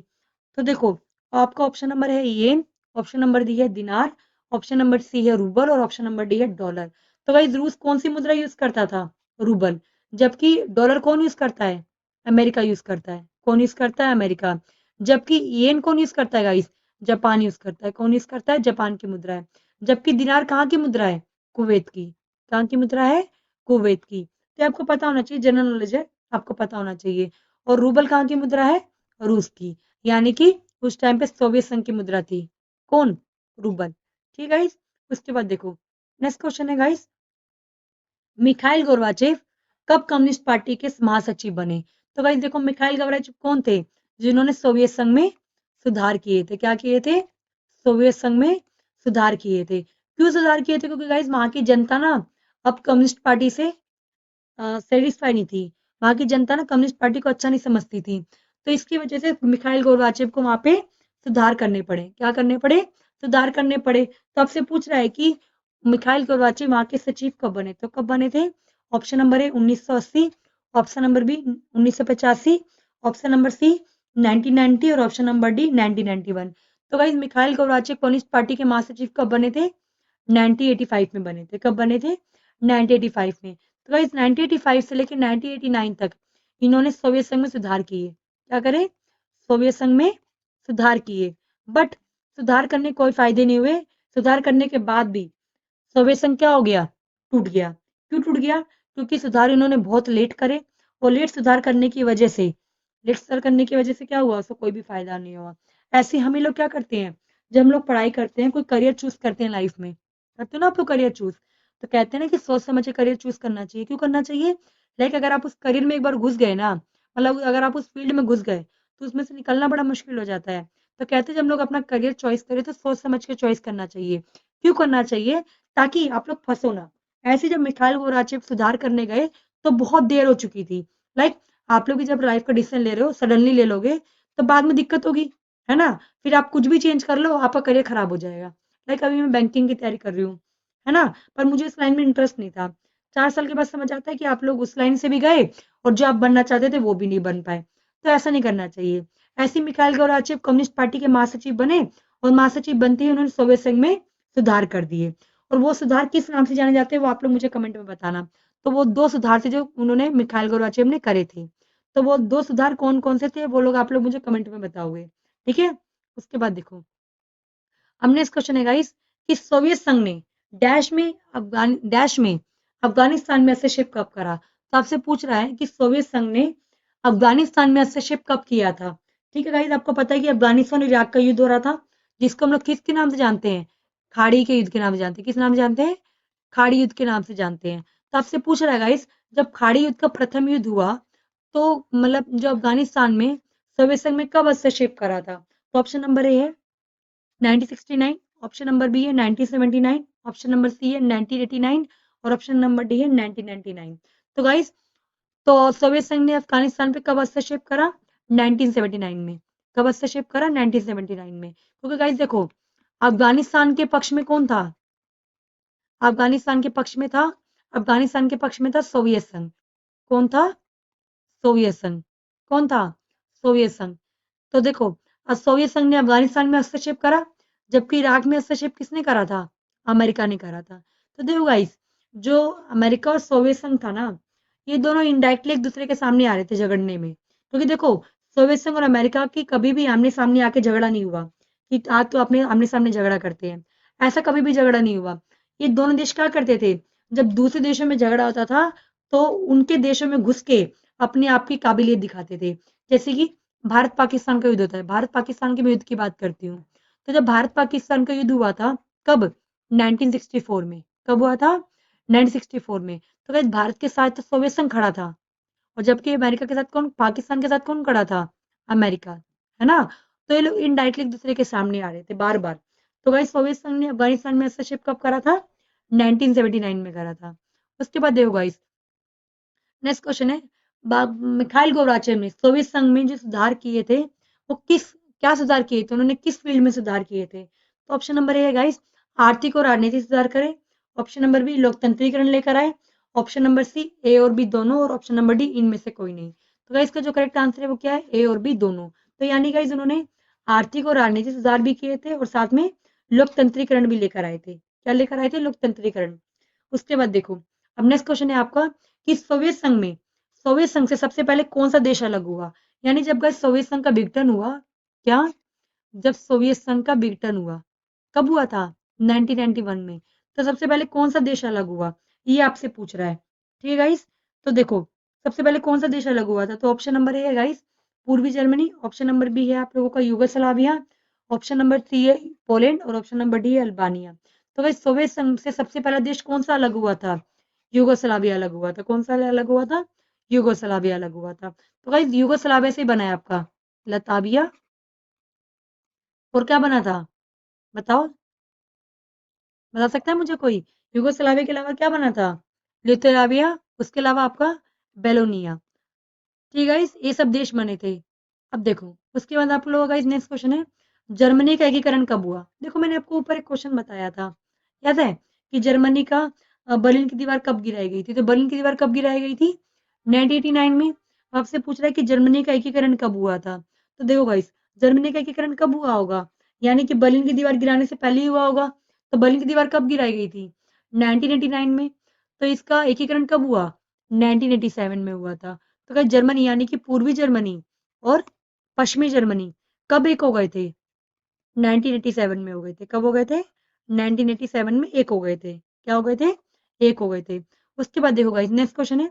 तो देखो, आपका ऑप्शन नंबर है येन, ऑप्शन नंबर डी है दिनार, ऑप्शन नंबर सी है रूबल और ऑप्शन नंबर डी है डॉलर। तो गाइस रूस कौन सी मुद्रा यूज करता था? रूबल। जबकि डॉलर कौन यूज करता है? अमेरिका यूज करता है। कौन यूज करता है? अमेरिका। जबकि येन कौन यूज करता है गाइस? जापान यूज करता है। कौन यूज करता है? जापान की मुद्रा है। जबकि दिनार कहाँ की मुद्रा है? कुवैत की। कहाँ की मुद्रा है? कुवैत की। तो आपको पता होना चाहिए, जनरल नॉलेज है, आपको पता होना चाहिए। और रूबल कहाँ की मुद्रा है? रूस की। यानी कि उस टाइम पे सोवियत संघ की मुद्रा थी। कौन? रूबल। ठीक है गाइस? उसके बाद देखो, नेक्स्ट क्वेश्चन है गाइस, मिखाइल गोर्बाचेव कब कम्युनिस्ट पार्टी के महासचिव बने? तो गाइस देखो, मिखाइल गोर्बाचेव कौन थे? जिन्होंने सोवियत संघ में सुधार किए थे। क्या किए थे? सोवियत संघ में सुधार किए थे। क्यों सुधार किए थे? क्योंकि गाइस वहां की जनता ना अब कम्युनिस्ट पार्टी से सेटिस्फाई नहीं थी। वहां की जनता ना कम्युनिस्ट पार्टी को अच्छा नहीं समझती थी। तो इसकी वजह से मिखाइल गोर्बाचेव को वहां पे सुधार करने पड़े। क्या करने पड़े? सुधार करने पड़े। तो आपसे पूछ रहा है कि मिखाइल गोर्बाचेव वहां के सचिव कब बने? तो कब बने थे? Option number A 1980, option number B 1985, option number C 1990 और ऑप्शन नंबर डी 1991। तो guys Mikhail Gorbachev communist party के महासचिव कब बने थे? 1985 में बने थे। कब बने थे? 1985 में। तो गाइस 1985 से लेकर 1989 तक इन्होंने सोवियत संघ में सुधार किए। क्या करे? सोवियत संघ में सुधार किए। बट सुधार करने कोई फायदे नहीं हुए। सुधार करने के बाद भी सोवियत संघ क्या हो गया? टूट गया। क्यों टूट गया? क्योंकि सुधार इन्होंने बहुत लेट करे और लेट सुधार करने की वजह से क्या हुआ? उसको कोई भी फायदा नहीं हुआ। ऐसे हम ही लोग क्या करते हैं, जब हम लोग पढ़ाई करते हैं, कोई करियर चूज करते हैं लाइफ में, करते हो ना आप लोग करियर चूज, तो कहते हैं ना कि सोच समझ के करियर चूज करना चाहिए। क्यों करना चाहिए? लाइक अगर आप उस करियर में एक बार घुस गए ना, मतलब अगर आप उस फील्ड में घुस गए तो उसमें से निकलना बड़ा मुश्किल हो जाता है। तो कहते हैं जब हम लोग अपना करियर चॉइस करें तो सोच समझ के चॉइस करना चाहिए। क्यों करना चाहिए? ताकि आप लोग फंसो ना। ऐसे जब मिखाइल गोराचेव सुधार करने गए तो बहुत देर हो चुकी थी। लाइक आप लोग भी जब लाइफ का डिसीजन ले रहे हो सडनली ले लोगे तो बाद में दिक्कत होगी, है ना? फिर आप कुछ भी चेंज कर लो, आपका करियर खराब हो जाएगा। लाइक अभी मैं बैंकिंग की तैयारी कर रही हूँ, है ना? पर मुझे इस लाइन में इंटरेस्ट नहीं था। 4 साल के बाद समझ आता है कि आप लोग उस लाइन से भी गए और जो आप बनना चाहते थे वो भी नहीं बन पाए। तो ऐसा नहीं करना चाहिए। ऐसे ही मिखाइल गोराचेव कम्युनिस्ट पार्टी के महासचिव बने और महासचिव बनते ही उन्होंने सोवियत संघ में सुधार कर दिए। और वो सुधार किस नाम से जाने जाते हैं वो आप लोग मुझे कमेंट में बताना। तो वो 2 सुधार थे जो उन्होंने मिखाइल गोर्बाचेव ने करे थे। तो वो 2 सुधार कौन-कौन से थे वो लोग आप लोग मुझे कमेंट में बताओगे। ठीक है? उसके बाद देखो, अब नेक्स्ट क्वेश्चन है गाइस कि सोवियत संघ ने डैश में अफगानिस्तान में हस्तक्षेप कब करा? तो आपसे पूछ रहा है कि सोवियत संघ ने अफगानिस्तान में हस्तक्षेप कब किया था? ठीक है गाइस, आपको पता है कि अफगानिस्तान और इराक का युद्ध हो रहा था, जिसको हम लोग किसके नाम से जानते हैं? खाड़ी के युद्ध के नाम से जानते हैं। किस नाम से जानते हैं? खाड़ी युद्ध के नाम से जानते हैं। तो आपसे पूछ रहा है गाइस, जब खाड़ी युद्ध का प्रथम युद्ध हुआ तो मतलब जो अफगानिस्तान में सोवियत संघ में कब हस्तक्षेप करा था? तो ऑप्शन नंबर ए है 1969, ऑप्शन नंबर बी है 1979, ऑप्शन नंबर सी है 1989 और ऑप्शन नंबर डी है 1999। तो गाइस, तो सोवियत संघ ने अफगानिस्तान पे कब हस्तक्षेप करा? 1979 में। कब हस्तक्षेप करा? 1979 में। क्योंकि गाइस देखो, अफगानिस्तान के पक्ष में कौन था? अफगानिस्तान के पक्ष में था अफगानिस्तान के पक्ष में था सोवियत संघ। कौन था? सोवियत संघ। कौन था? सोवियत संघ। तो देखो, सोवियत संघ ने अफगानिस्तान में हस्तक्षेप करा, जबकि इराक में हस्तक्षेप किसने करा था? अमेरिका ने करा था। तो देखो गाइस, जो अमेरिका और सोवियत संघ था ना, ये दोनों इनडायरेक्टली एक दूसरे के सामने आ रहे थे झगड़ने में। क्योंकि देखो, सोवियत संघ और अमेरिका की कभी भी आमने सामने आके झगड़ा नहीं हुआ कि आज तो अपने आमने सामने झगड़ा करते हैं। ऐसा कभी भी झगड़ा नहीं हुआ। ये दोनों देश क्या करते थे, जब दूसरे देशों में झगड़ा होता था तो उनके देशों में घुस के अपने आप की काबिलियत दिखाते थे। जैसे कि भारत पाकिस्तान का युद्ध होता है। भारत पाकिस्तान के मैं युद्ध की बात करती हूँ। तो जब भारत पाकिस्तान का युद्ध हुआ था, कब? 1964 में। कब हुआ था? 1964 में। तो गाइस भारत के साथ तो सोवियत संघ खड़ा था और जबकि अमेरिका के साथ कौन, पाकिस्तान के साथ कौन खड़ा था, अमेरिका, है ना। तो ये लोग इनडायरेक्टली एक दूसरे के सामने आ रहे थे बार बार। तो गाइस सोवियत संघ ने अफगानिस्तान में हस्तक्षेप कब करा था, 1979 में करा था। उसके बाद देखो गाइस, नेक्स्ट क्वेश्चन है, मिखाइल गोर्बाचेव ने सोवियत संघ में जो सुधार किए थे वो क्या सुधार किए थे, उन्होंने किस फील्ड में सुधार किए थे। तो ऑप्शन नंबर ए है गाइस, आर्थिक और राजनीतिक सुधार करे। ऑप्शन नंबर बी, लोकतंत्रीकरण लेकर आए। ऑप्शन नंबर सी, ए और बी दोनों। और ऑप्शन नंबर डी, इनमें से कोई नहीं। तो गाइस इसका जो करेक्ट आंसर है वो क्या है, ए और बी दोनों। तो यानी गाइस उन्होंने आर्थिक और राजनीतिक सुधार भी किए थे और साथ में लोकतंत्रीकरण भी लेकर आए थे। क्या लेकर आए थे, लोकतंत्रीकरण। उसके बाद देखो, अब नेक्स्ट क्वेश्चन है आपका कि सोवियत संघ से सबसे पहले कौन सा देश अलग हुआ। यानी जब गाइस सोवियत संघ का विघटन हुआ, क्या, जब सोवियत संघ का विघटन हुआ, कब हुआ था, 1991 में। तो सबसे पहले कौन सा देश अलग हुआ, ये आपसे पूछ रहा है। ठीक है गाइस, तो देखो सबसे पहले कौन सा देश अलग हुआ था। तो ऑप्शन नंबर ए है गाइस, पूर्वी जर्मनी। ऑप्शन नंबर बी है आप लोगों का यूगोस्लाविया। ऑप्शन नंबर सी है पोलैंड। और ऑप्शन नंबर डी है अल्बानिया। तो गाइस सोवियत संघ से सबसे पहला देश कौन सा अलग हुआ था, यूगोस्लाविया अलग हुआ था। कौन सा अलग हुआ था, यूगोस्लाविया अलग हुआ था। तो गाइस यूगोस्लाविया से बना है आपका लताविया। और क्या बना था, बताओ, बता सकता है मुझे कोई, यूगोस्लाविया के अलावा क्या बना था, लिथुआनिया, उसके अलावा आपका बेलोनिया। ठीक है गाइस, ये सब देश बने थे। अब देखो उसके बाद आप लोगों का नेक्स्ट क्वेश्चन है, जर्मनी का एकीकरण कब हुआ। देखो मैंने आपको ऊपर एक क्वेश्चन बताया था, याद है, कि जर्मनी का बर्लिन की दीवार कब गिराई गई थी। तो बर्लिन की दीवार कब गिराई गई थी, 1989 में। आपसे पूछ रहा है कि जर्मनी का एकीकरण कब हुआ था। तो देखो गाइस, जर्मनी का एकीकरण कब हुआ होगा, यानी कि बर्लिन की दीवार गिराने से पहले ही हुआ होगा। तो बर्लिन की दीवार कब गिराई गई थी, 1989 में। तो इसका एकीकरण कब हुआ, 1987 में हुआ था। तो क्या जर्मनी यानी कि पूर्वी जर्मनी और पश्चिमी जर्मनी कब एक हो गए थे, 1987 में हो गए थे। कब हो गए थे, 1987 में एक हो गए थे। क्या हो गए थे, एक हो गए थे। उसके बाद देखो गाइस, नेक्स्ट क्वेश्चन है,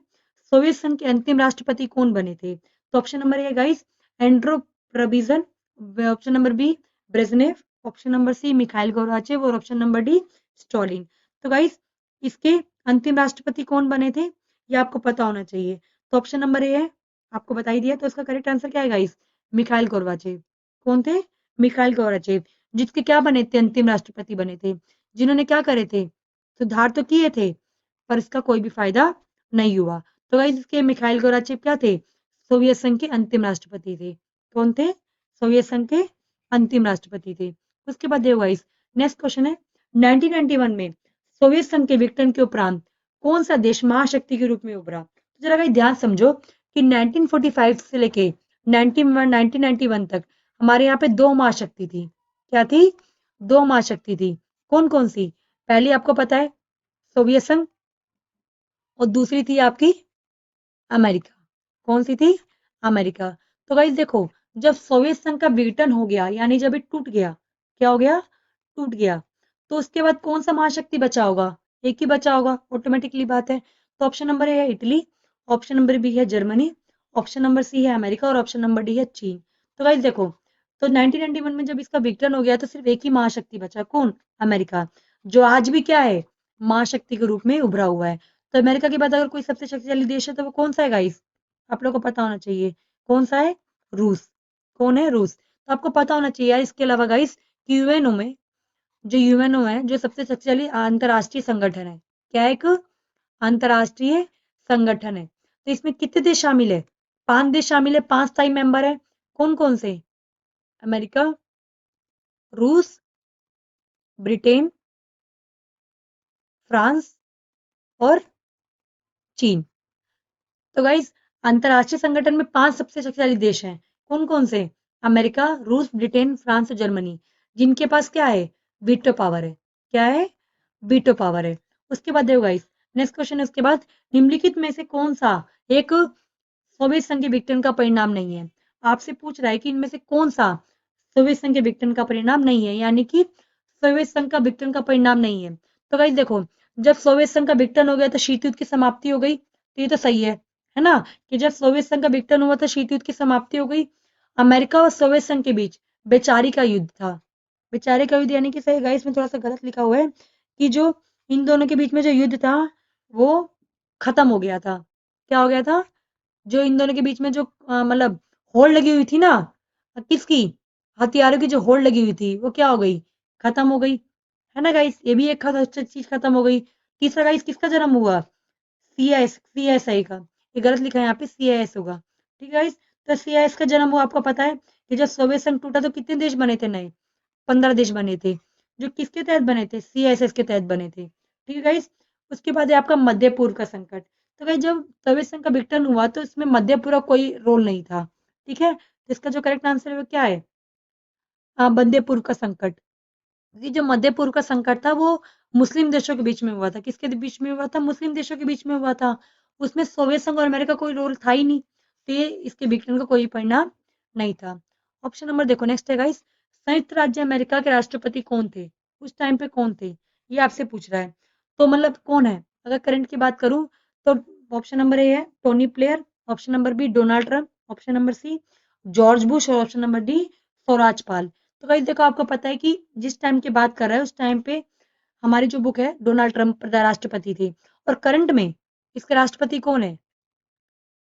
सोवियत संघ के अंतिम राष्ट्रपति कौन बने थे। तो option number A guys, Andropov. Option number B, Brezhnev. Option number C, Mikhail Gorbachev. और ऑप्शन नंबर डी, स्टॉलिन। तो गाइस इसके अंतिम राष्ट्रपति कौन बने थे, ये आपको पता होना चाहिए। तो ऑप्शन नंबर ए है, आपको बता ही दिया। तो इसका करेक्ट आंसर क्या है गाइस, मिखाइल गोर्बाचेव। कौन थे, मिखाइल गोर्बाचेव, जिसके क्या बने थे, अंतिम राष्ट्रपति बने थे, जिन्होंने क्या करे थे, सुधार तो किए थे पर इसका कोई भी फायदा नहीं हुआ। तो गाइस इसके मिखाइल गोर्बाचेव क्या थे, सोवियत संघ के अंतिम राष्ट्रपति थे। कौन थे, सोवियत संघ के अंतिम राष्ट्रपति थे। उसके बाद देखो गाइस, नेक्स्ट क्वेश्चन है, 1991 में सोवियत संघ के विघटन के उपरांत कौन सा देश महाशक्ति के रूप में उभरा। तो जरा गाइस ध्यान समझो कि 1945 से लेके 1991 तक हमारे यहाँ पे दो महाशक्ति थी। क्या थी, दो महाशक्ति थी। कौन कौन सी, पहली आपको पता है सोवियत संघ, और दूसरी थी आपकी अमेरिका। कौन सी थी, अमेरिका। तो गाइस देखो, जब सोवियत संघ का विघटन हो गया, यानी जब ये टूट गया, क्या हो गया, टूट गया, तो उसके बाद कौन सा महाशक्ति बचा होगा, एक ही बचा होगा, ऑटोमेटिकली बात है। तो ऑप्शन नंबर ए है इटली। ऑप्शन नंबर बी है जर्मनी। ऑप्शन नंबर सी है अमेरिका। और ऑप्शन नंबर डी है चीन। तो गाइस देखो, तो 1991 में जब इसका विघटन हो गया तो सिर्फ एक ही महाशक्ति बचा, कौन, अमेरिका, जो आज भी क्या है, महाशक्ति के रूप में उभरा हुआ है। तो अमेरिका के बाद अगर कोई सबसे शक्तिशाली देश है तो वो कौन सा है गाइस, आप लोग को पता होना चाहिए। कौन सा है, रूस। कौन है, रूस। तो आपको पता होना चाहिए यार, इसके अलावा गाइस यूएनओ में, जो यूएनओ है, जो सबसे शक्तिशाली अंतरराष्ट्रीय संगठन है, क्या है, एक अंतरराष्ट्रीय संगठन है। तो इसमें कितने देश शामिल है, 5 देश शामिल है, 5 स्थायी मेंबर है। कौन कौन से, अमेरिका, रूस, ब्रिटेन, फ्रांस और चीन। तो गाइस अंतरराष्ट्रीय संगठन में 5 सबसे शक्तिशाली देश हैं। कौन कौन से, अमेरिका, रूस, ब्रिटेन, फ्रांस और जर्मनी, जिनके पास क्या है, वीटो पावर है। क्या है, वीटो पावर है। उसके बाद देखो गाइस, नेक्स्ट क्वेश्चन है उसके बाद, निम्नलिखित में से कौन सा एक सोवियत संघ के विघटन का परिणाम नहीं है। आपसे पूछ रहा है कि इनमें से कौन सा सोवियत संघ के विघटन का परिणाम नहीं है, यानी कि सोवियत संघ का विघटन का परिणाम नहीं है। तो गाइस देखो, जब सोवियत संघ का विघटन हो गया तो शीत युद्ध की समाप्ति हो गई, तो ये तो सही है ना, कि जब सोवियत संघ का विघटन हुआ था शीत युद्ध की समाप्ति हो गई। अमेरिका और सोवियत संघ के बीच बेचारी का युद्ध था। बेचारे का युद्ध यानी कि सही गाइस में थोड़ा सा गलत लिखा हुआ है, कि जो इन दोनों के बीच में जो युद्ध था वो खत्म हो गया था। क्या हो गया था, जो इन दोनों के बीच में जो मतलब होड़ लगी हुई थी ना, किसकी, हथियारों की जो होड़ लगी हुई थी वो क्या हो गई, खत्म हो गई, है ना गाइस। ये भी एक चीज खत्म हो गई। तीसरा गाइस किसका जन्म हुआ, सीआईएसआई का, ये गलत लिखा है यहाँ पे, सीआईएस होगा, ठीक है गाइस। तो सीआईएस का जन्म हुआ, आपको पता है कि जब सोवियत संघ टूटा तो कितने देश बने थे नए, 15 देश बने थे, जो किसके तहत बने थे, सीआईएसएस के तहत बने थे, ठीक है गाइस। उसके बाद है आपका मध्य पूर्व का संकट। तो गाइस जब सोवियत संघ का विघटन हुआ तो इसमें मध्य पूर्व का कोई रोल नहीं था, ठीक है। तो इसका जो करेक्ट आंसर है वो क्या है, मध्य पूर्व का संकट। ये जो मध्य पूर्व का संकट था वो मुस्लिम देशों के बीच में हुआ था, किसके बीच में हुआ था, मुस्लिम देशों के बीच में हुआ था। उसमें सोवियत संघ और अमेरिका कोई रोल था ही नहीं, तो ये इसके विघटन का कोई परिणाम नहीं था। ऑप्शन नंबर देखो नेक्स्ट है गाइस, संयुक्त राज्य अमेरिका के राष्ट्रपति कौन थे, उस टाइम पे कौन थे, ये आपसे पूछ रहा है। तो मतलब कौन है, अगर करंट की बात करूं तो ऑप्शन नंबर ए है Tony Blair, option number B Donald Trump, option number C George Bush और option number D Swaraj Paul. तो गाइस देखो आपको पता है कि जिस टाइम की बात कर रहा है उस टाइम पे हमारी जो बुक है डोनाल्ड ट्रंप राष्ट्रपति थे, और करंट में इसके राष्ट्रपति कौन है,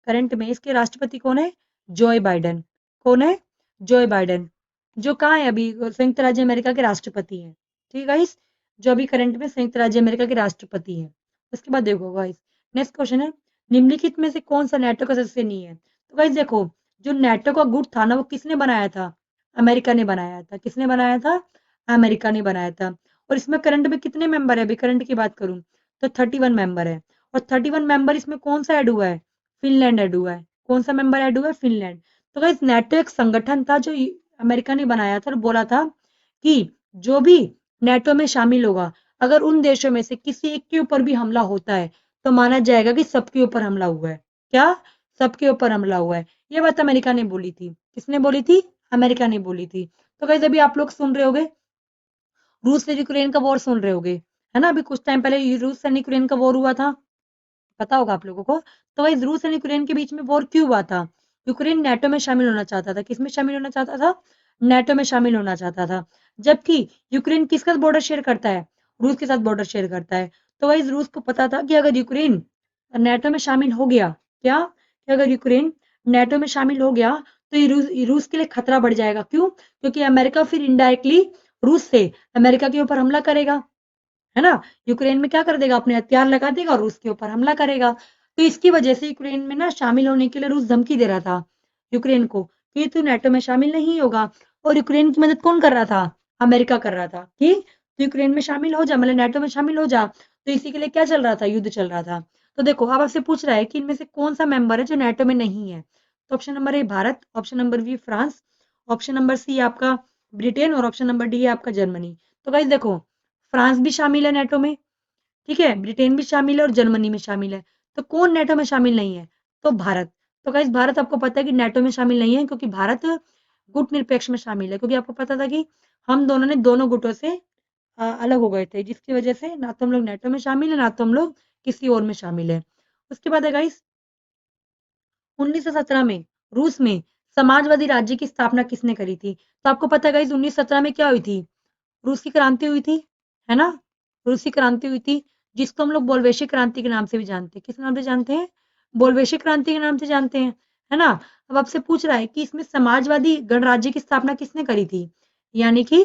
करंट में इसके राष्ट्रपति कौन है, जोए बाइडेन। कौन है, जोए बाइडेन, जो कहाँ है अभी, संयुक्त राज्य अमेरिका के राष्ट्रपति हैं, ठीक है गाइस, जो अभी करंट में संयुक्त राज्य अमेरिका के राष्ट्रपति हैं। उसके बाद देखो गाइस, नेक्स्ट क्वेश्चन है, निम्नलिखित में से कौन सा नेटो का सदस्य नहीं है। तो गाइस देखो, जो नेटो का गुट था ना वो किसने बनाया था, अमेरिका ने बनाया था, किसने बनाया था, अमेरिका ने बनाया था। और इसमें करंट में कितने मेंबर है, अभी करंट की बात करूं तो 31 मेंबर है, और 31 मेंबर इसमें कौन सा ऐड हुआ है, फिनलैंड ऐड हुआ है, कौन सा मेंबर ऐड हुआ है, फिनलैंड। तो गाइस नेटो एक संगठन था जो अमेरिका ने बनाया था और बोला था कि जो भी नेटो में शामिल होगा, अगर उन देशों में से किसी एक के ऊपर भी हमला होता है तो माना जाएगा कि सबके ऊपर हमला हुआ है, क्या, सबके ऊपर हमला हुआ है। ये बात अमेरिका ने बोली थी, किसने बोली थी, अमेरिका ने बोली थी। तो गाइस अभी आप लोग सुन रहे होगे रूस और यूक्रेन का वॉर सुन रहे होगे, है ना, अभी कुछ टाइम पहले रूस और यूक्रेन का वॉर हुआ था, पता होगा आप लोगों को। तो वही रूस और यूक्रेन के बीच में वॉर क्यों हुआ था, यूक्रेन नेटो में शामिल होना चाहता था, किसमें शामिल होना चाहता था, नेटो में शामिल होना चाहता था। जबकि यूक्रेन किसका बॉर्डर शेयर करता है, रूस के साथ बॉर्डर शेयर करता है। तो वही रूस को पता था कि अगर यूक्रेन नेटो में शामिल हो गया, क्या, कि अगर यूक्रेन नेटो में शामिल हो गया तो ये रूस के लिए खतरा बढ़ जाएगा, क्यों, क्योंकि अमेरिका फिर इनडायरेक्टली रूस से अमेरिका के ऊपर हमला करेगा, है ना, यूक्रेन में क्या कर देगा, अपने हथियार लगा देगा और रूस के ऊपर हमला करेगा। तो इसकी वजह से यूक्रेन में ना शामिल होने के लिए रूस धमकी दे रहा था यूक्रेन को कि तू नेटो में शामिल नहीं होगा। और यूक्रेन की मदद कौन कर रहा था, अमेरिका कर रहा था कि तू यूक्रेन में शामिल हो जा, मतलब नेटो में शामिल हो जा। तो इसी के लिए क्या चल रहा था, युद्ध चल रहा था। तो देखो अब आपसे पूछ रहा है कि इनमें से कौन सा मेंबर है जो नेटो में नहीं है। तो option number A Bharat, option number B France, option number C आपका ब्रिटेन और ऑप्शन नंबर डी है आपका जर्मनी। तो गाइस देखो, फ्रांस भी शामिल है नेटो में, ठीक है, ब्रिटेन भी शामिल है और जर्मनी में शामिल है। तो कौन नेटो में शामिल नहीं है, तो भारत। तो गाइस भारत आपको पता है कि नेटो में शामिल नहीं है क्योंकि भारत गुट निरपेक्ष में शामिल है, क्योंकि आपको पता था कि हम दोनों ने दोनों गुटों से अलग हो गए थे, जिसकी वजह से ना तो हम लोग नेटो में शामिल है ना तो हम लोग किसी और में शामिल है। उसके बाद है गाइस 1917 में रूस में समाजवादी राज्य की स्थापना किसने करी थी। तो आपको पता है गाइस 1917 में क्या हुई थी, रूस की क्रांति हुई थी, है ना, रूस की क्रांति हुई थी, जिसको हम लोग बोल्शेविक क्रांति के नाम से भी जानते हैं, किस नाम से जानते हैं, बोल्शेविक क्रांति के नाम से जानते हैं, है ना। अब आपसे पूछ रहा है कि इसमें समाजवादी गणराज्य की स्थापना किसने करी थी, यानी कि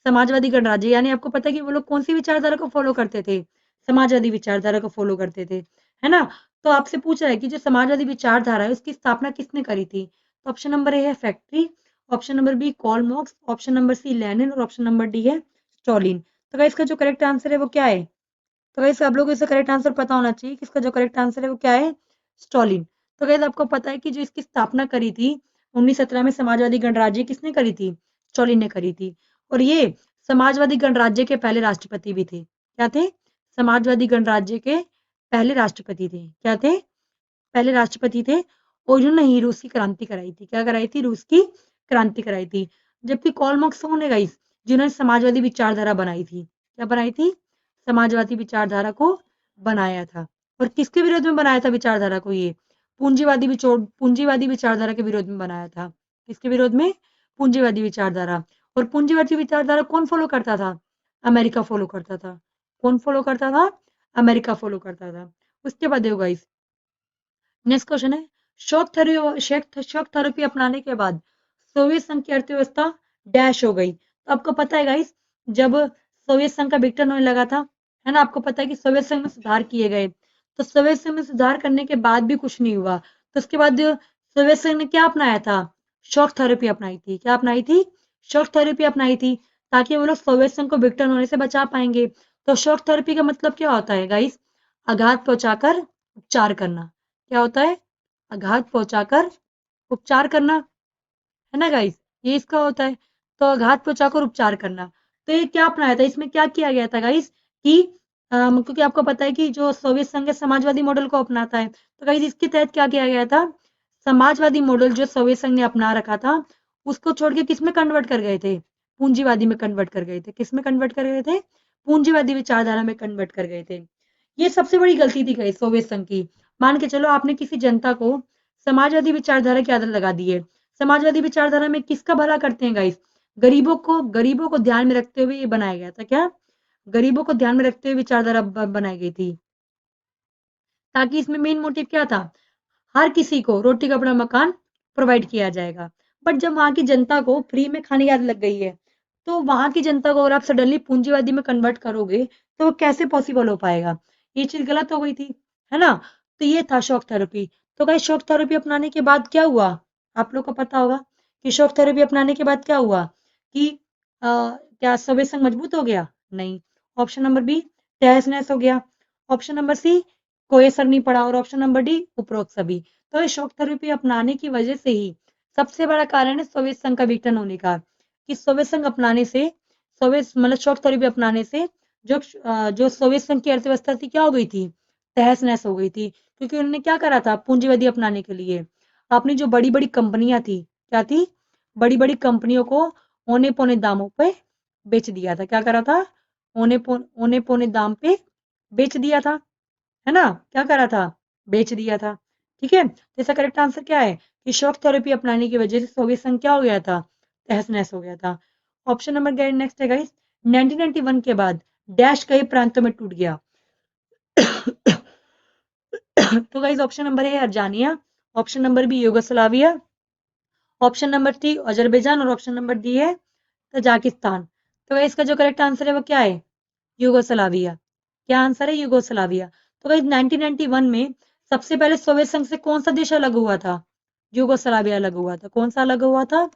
समाजवादी गणराज्य, यानी आपको पता है कि वो लोग कौन सी विचारधारा को फॉलो करते थे, समाजवादी विचारधारा को फॉलो करते थे, है ना। तो आपसे पूछ रहा है कि जो समाजवादी विचारधारा है उसकी स्थापना किसने करी थी। तो ऑप्शन नंबर ए है factory, option number B Karl Marx, option number C Lenin और ऑप्शन नंबर डी है स्टॉलिन। तो गाइस इसका जो करेक्ट आंसर है वो क्या है, तो गाइस आप लोगों को इसका करेक्ट आंसर पता होना चाहिए कि इसका जो करेक्ट आंसर है वो क्या है, स्टॉलिन। तो गाइस आपको पता है कि जो इसकी स्थापना करी थी 1917 में समाजवादी गणराज्य किसने करी थी, स्टॉलिन ने करी थी। और ये समाजवादी गणराज्य के पहले राष्ट्रपति भी थे, क्या थे, समाजवादी गणराज्य के पहले राष्ट्रपति थे, क्या थे, पहले राष्ट्रपति थे। और इन्होंने ही रूस की क्रांति कराई थी, क्या कराई थी, रूस की क्रांति कराई थी। जबकि कॉल मार्क्स कौन है गाइस, जिन्होंने समाजवादी विचारधारा बनाई थी, क्या बनाई थी, समाजवादी विचारधारा को बनाया था। और किसके विरोध में बनाया था विचारधारा को, ये पूंजीवादी विचारधारा के विरोध में बनाया था, किसके विरोध में, पूंजीवादी विचारधारा। और पूंजीवादी विचारधारा कौन फॉलो करता था, अमेरिका फॉलो करता था, कौन फॉलो करता था, अमेरिका फॉलो करता था। उसके बाद देखो गाइस नेक्स्ट क्वेश्चन है, शॉक थेरेपी अपनाने के बाद सोवियत संघ की अर्थव्यवस्था डैश हो गई। तो आपको पता है गाइस, जब सोवियत संघ का विघटन होने लगा था, है ना, आपको पता है कि सोवियत संघ में सुधार किए गए। तो सोवियत संघ में सुधार करने के बाद भी कुछ नहीं हुआ, तो उसके बाद सोवियत संघ ने क्या अपनाया था? शॉक थेरेपी अपनाई थी। क्या अपनाई थी? शॉक थेरेपी अपनाई थी, ताकि वो लोग सोवियत संघ को विघटन होने से बचा पाएंगे। तो शॉक थेरेपी का मतलब क्या होता है गाइस? आघात पहुंचाकर उपचार करना। क्या होता है? आघात पहुंचाकर उपचार करना, है ना गाइस, ये इसका होता है। तो आघात पहुंचाकर उपचार करना। तो ये क्या अपनाया था, इसमें क्या किया गया था गाइस कि क्योंकि आपको पता है कि जो सोवियत संघ है समाजवादी मॉडल को अपनाता है, तो गाइस इसके तहत क्या किया गया था? समाजवादी मॉडल जो सोवियत संघ ने अपना रखा था, उसको छोड़ के किस में कन्वर्ट कर गए थे? पूंजीवादी में कन्वर्ट कर गए थे। किस में कन्वर्ट कर गए थे? पूंजीवादी विचारधारा में कन्वर्ट कर गए थे। ये सबसे बड़ी गलती थी गाइस सोवियत संघ की। मान के चलो, आपने किसी जनता को समाजवादी विचारधारा की आदत लगा दी है। समाजवादी विचारधारा में किसका भला करते हैं गाइस? गरीबों को ध्यान में रखते हुए ये बनाया गया था। क्या? गरीबों को ध्यान में रखते हुए विचारधारा बनाई गई थी, ताकि इसमें मेन मोटिव क्या था? हर किसी को रोटी कपड़ा मकान प्रोवाइड किया जाएगा। बट जब वहां की जनता को फ्री में खाने की आदत लग गई है, तो वहां की जनता को अगर आप सडनली पूंजीवादी में कन्वर्ट करोगे, तो वो कैसे पॉसिबल हो पाएगा? ये चीज गलत हो गई थी, है ना। तो ये था शॉक थेरेपी। तो गाइस शॉक थेरेपी अपनाने के बाद क्या हुआ? आप लोग को पता होगा कि शॉक थेरेपी अपनाने के बाद क्या हुआ कि क्या सोवियत संघ मजबूत हो गया? नहीं। ऑप्शन नंबर बी, तहस नहस हो गया। ऑप्शन नंबर सी, कोई असर नहीं पड़ा। और ऑप्शन नंबर डी, उपरोक्त सभी। तो ये शॉक थेरेपी अपनाने की वजह से ही सबसे बड़ा कारण है सोवियत संघ का विघटन होने का, कि सोवियत संघ अपनाने से, सोवियत मतलब शॉक थेरेपी अपनाने से जो सोवियत संघ की अर्थव्यवस्था थी क्या हो गई थी? तहस नहस हो गई थी, क्योंकि उन्होंने क्या करा था पूंजीवादी अपनाने के लिए? आपने जो बड़ी बड़ी कंपनियां थी, क्या थी? बड़ी बड़ी कंपनियों को औने पौने दामों पे बेच दिया था। क्या करा था? औने पौने दाम पे बेच दिया था, है ना। क्या करा था? बेच दिया था। ठीक है, तो इसका करेक्ट आंसर क्या है कि शॉक थेरेपी अपनाने की वजह से सोवियत संघ क्या हो गया था? तहस नहस हो गया था। ऑप्शन नंबर नेक्स्ट है गाइस, 1991 के बाद डैश कई प्रांतों में टूट गया। तो गाइस ऑप्शन नंबर है अर्जानिया, option number B Yugoslavia, option number C Azerbaijan, और ऑप्शन नंबर डी है तजाकिस्तान। तो गाइस इसका जो करेक्ट आंसर है वो क्या है? यूगोस्लाविया। क्या आंसर है? यूगोस्लाविया। तो गाइस 1991 में सबसे पहले सोवियत संघ से कौन सा देश अलग हुआ था? यूगोस्लाविया अलग हुआ था। कौन सा अलग हुआ था?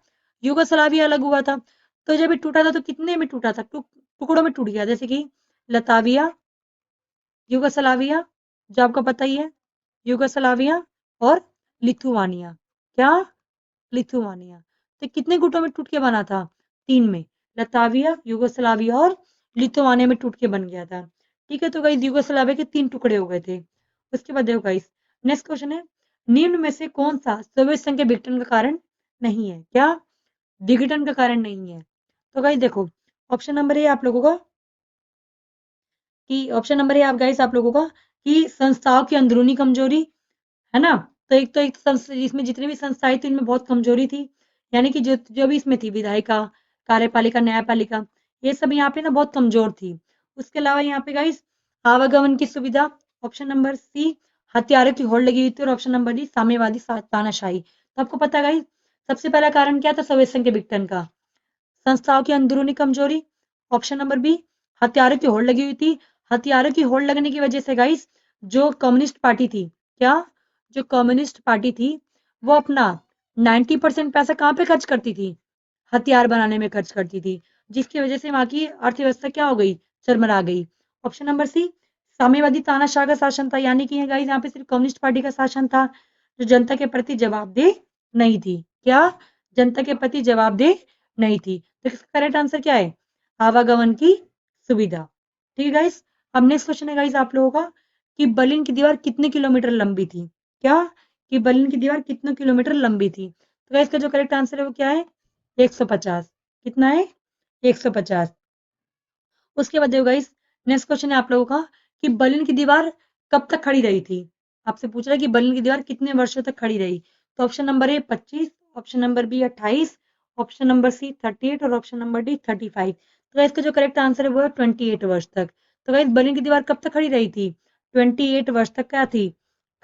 यूगोस्लाविया अलग हुआ था। तो जब ये टूटा था तो कितने में टूटा था? टुकड़ों में टूट गया, जैसे कि लताविया, यूगोस्लाविया, जो आपको पता ही है, यूगोस्लाविया और लिथुआनिया। क्या? लिथुआनिया। तो कितने गुटों में टूट के बना था? 3 में। लताविया, यूगोस्लाविया और लिथुआनिया में टूट के बन गया था। ठीक है, तो गाइस यूगोस्लाविया के 3 टुकड़े हो गए थे। उसके बाद देखो गाइस, नेक्स्ट क्वेश्चन है, निम्न में से कौन सा सोवियत संघ के विघटन का कारण नहीं है? क्या? विघटन का कारण नहीं है। तो गाइस देखो, ऑप्शन नंबर है आप लोगों का कि ऑप्शन नंबर है आप गाइस आप लोगों का कि संस्थाओं की अंदरूनी कमजोरी, है ना। तो एक इसमें जितनी भी संस्थाएं थी, इनमें बहुत कमजोरी थी। यानी कि जो जो भी इसमें थी, विधायिका, कार्यपालिका, न्यायपालिका, ये सब यहाँ पे ना बहुत कमजोर थी। उसके अलावा यहाँ पे गाइस आवागमन की सुविधा, ऑप्शन नंबर सी हथियारों की होड़ लगी हुई थी, और ऑप्शन नंबर डी साम्यवादी तानाशाही। तो आपको पता गाइस सबसे पहला कारण क्या था सोवियत संघ के विघटन का? संस्थाओं की अंदरूनी कमजोरी। ऑप्शन नंबर बी हथियारों की होड़ लगी हुई थी। हथियारों की होड़ लगने की वजह से गाइस जो कम्युनिस्ट पार्टी थी, क्या? जो कम्युनिस्ट पार्टी थी वो अपना 90% पैसा कहाँ पे खर्च करती थी? हथियार बनाने में खर्च करती थी, जिसकी वजह से वहां की अर्थव्यवस्था क्या हो गई? चरमरा गई। ऑप्शन नंबर सी साम्यवादी तानाशाह का शासन था, यानी कि गाइस यहाँ पे सिर्फ कम्युनिस्ट पार्टी का शासन था, जो जनता के प्रति जवाबदेह नहीं थी। क्या? जनता के प्रति जवाबदेह नहीं थी। तो इसका करेक्ट आंसर क्या है? आवागमन की सुविधा। ठीक है गाइस, अब नेक्स्ट क्वेश्चन है गाइस आप लोगों का कि बर्लिन की दीवार कितने किलोमीटर लंबी थी? क्या? कि बर्लिन की दीवार कितने किलोमीटर लंबी थी? तो गाइस का जो करेक्ट आंसर है वो क्या है? 150। कितना है? 150। उसके बाद देखो गाइस, नेक्स्ट क्वेश्चन है आप लोगों का कि बर्लिन की दीवार कब तक खड़ी रही थी? आपसे पूछ रहा है कि बर्लिन की दीवार कितने वर्षों तक खड़ी रही? तो option number A 25, option number B 28, option number C 38, और ऑप्शन नंबर डी 35। तो गाइस का जो करेक्ट आंसर है वो है 28 वर्ष तक। तो गाइस बर्लिन की दीवार कब तक खड़ी रही थी? 28 वर्ष तक क्या थी?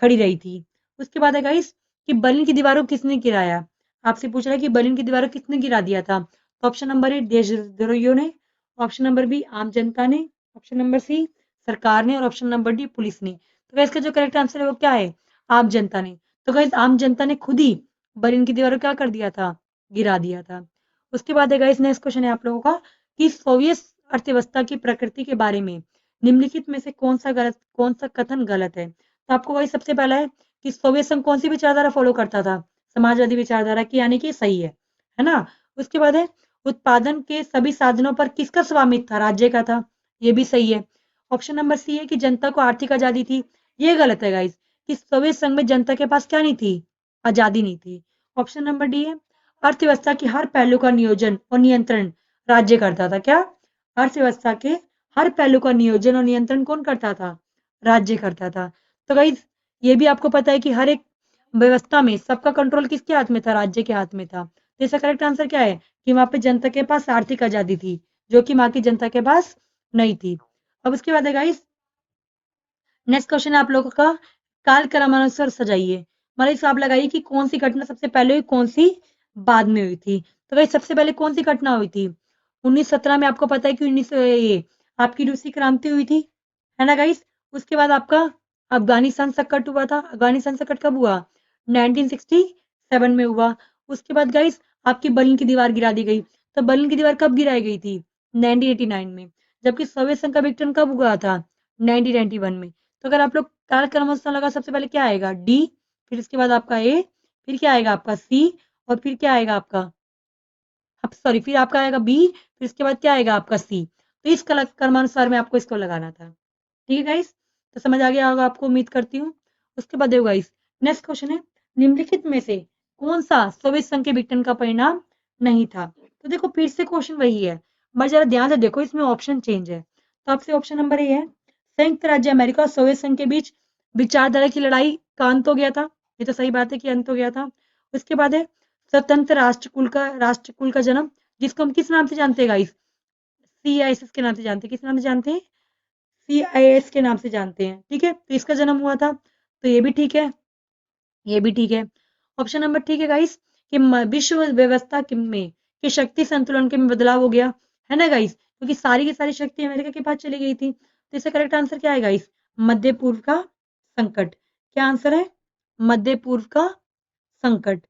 खड़ी रही थी। उसके बाद है गाइस कि बर्लिन की दीवारों को किसने गिराया। आपसे पूछ रहा है कि बर्लिन की दीवारों को किसने गिरा दिया था। तो ऑप्शन नंबर ए देशद्रोहियों ने, ऑप्शन नंबर बी आम जनता ने, ऑप्शन नंबर सी सरकार ने और ऑप्शन नंबर डी पुलिस ने। तो गाइस इसका जो करेक्ट आंसर है वो क्या है, आम जनता ने। तो गाइस आम जनता ने खुद ही बर्लिन की दीवारों को क्या कर दिया था, गिरा दिया था। उसके बाद है गाइस नेक्स्ट क्वेश्चन है आप लोगों का कि सोवियत अर्थव्यवस्था की प्रकृति के बारे में निम्नलिखित में से कौन सा कथन गलत है। तो आपको वही सबसे पहला है कि सोवियत संघ कौन सी विचारधारा फॉलो करता था, समाजवादी विचारधारा की, यानी कि सही है ना। उसके बाद है उत्पादन के सभी साधनों पर किसका स्वामित्व था, राज्य का था, ये भी सही है। ऑप्शन नंबर सी है कि जनता को आर्थिक आजादी थी, ये गलत है गाइस, कि सोवियत संघ में जनता के पास क्या नहीं थी, आजादी नहीं थी। ऑप्शन नंबर डी है अर्थव्यवस्था की हर पहलू का नियोजन और नियंत्रण राज्य करता था, क्या, अर्थव्यवस्था के हर पहलू का नियोजन और नियंत्रण कौन करता था, राज्य करता था। तो गाइस ये भी आपको पता है कि हर एक व्यवस्था में सबका कंट्रोल किसके हाथ में था, राज्य के हाथ में था। तो इसका करेक्ट आंसर क्या है कि वहां पे जनता के पास आर्थिक आजादी थी, जो कि वहां की जनता के पास नहीं थी। अब उसके बाद है गाइस नेक्स्ट क्वेश्चन है आप लोगों का, कालक्रमानुसार सजाइए, मतलब हिसाब लगाइए कि कौन सी घटना सबसे पहले हुई, कौन सी बाद में हुई थी। तो भाई सबसे पहले कौन सी घटना हुई थी, 1917 में आपको पता है कि ये आपकी रूसी क्रांति हुई थी, है ना गाइस। उसके बाद आपका अफगानिस्तान संकट हुआ था, अफगानिस्तान संकट कब हुआ, 1967 में हुआ। उसके बाद गाइस आपकी बर्लिन की दीवार गिरा दी गई। तो बर्लिन की दीवार कब गिराई गई थी, 1989 में। जबकि सोवियत संघ का विघटन कब हुआ था, 1991 में। तो अगर आप लोग कालक्रमानुसार लगा सबसे पहले क्या आएगा, डी, फिर इसके बाद आपका ए, फिर क्या आएगा आपका सी, और फिर क्या आएगा आपका, अब सॉरी फिर आपका आएगा बी, फिर इसके बाद क्या आएगा आपका सी। तो इस क्रमानुसार में आपको इसको लगाना था। ठीक है गाइस, तो समझ आ गया होगा आपको, उम्मीद करती हूँ। उसके बाद देखो गाइस नेक्स्ट क्वेश्चन है, निम्नलिखित में से कौन सा सोवियत संघ के विघटन का परिणाम नहीं था। तो देखो फिर से क्वेश्चन वही है, बस जरा ध्यान से देखो, इसमें ऑप्शन चेंज है। तो आपसे ऑप्शन नंबर ए है संयुक्त राज्य अमेरिका और सोवियत संघ के बीच विचारधारा की लड़ाई का अंत हो गया था, ये तो सही बात है कि अंत हो गया था। उसके बाद है स्वतंत्र राष्ट्रकुल का जन्म, जिसको हम किस नाम से जानते हैं गाइस, CIS के नाम से जानते हैं, किस नाम से जानते हैं, CIS के नाम से जानते हैं। ठीक है, तो इसका जन्म हुआ था, तो ये भी ठीक है, ये भी ठीक है। ऑप्शन नंबर ठीक है गाइस कि विश्व व्यवस्था में कि शक्ति संतुलन के में बदलाव हो गया, है ना गाइस, क्योंकि सारी की सारी शक्ति अमेरिका के पास चली गई थी। तो इसका करेक्ट आंसर क्या है गाइस, मध्य पूर्व का संकट। क्या आंसर है, मध्य पूर्व का संकट।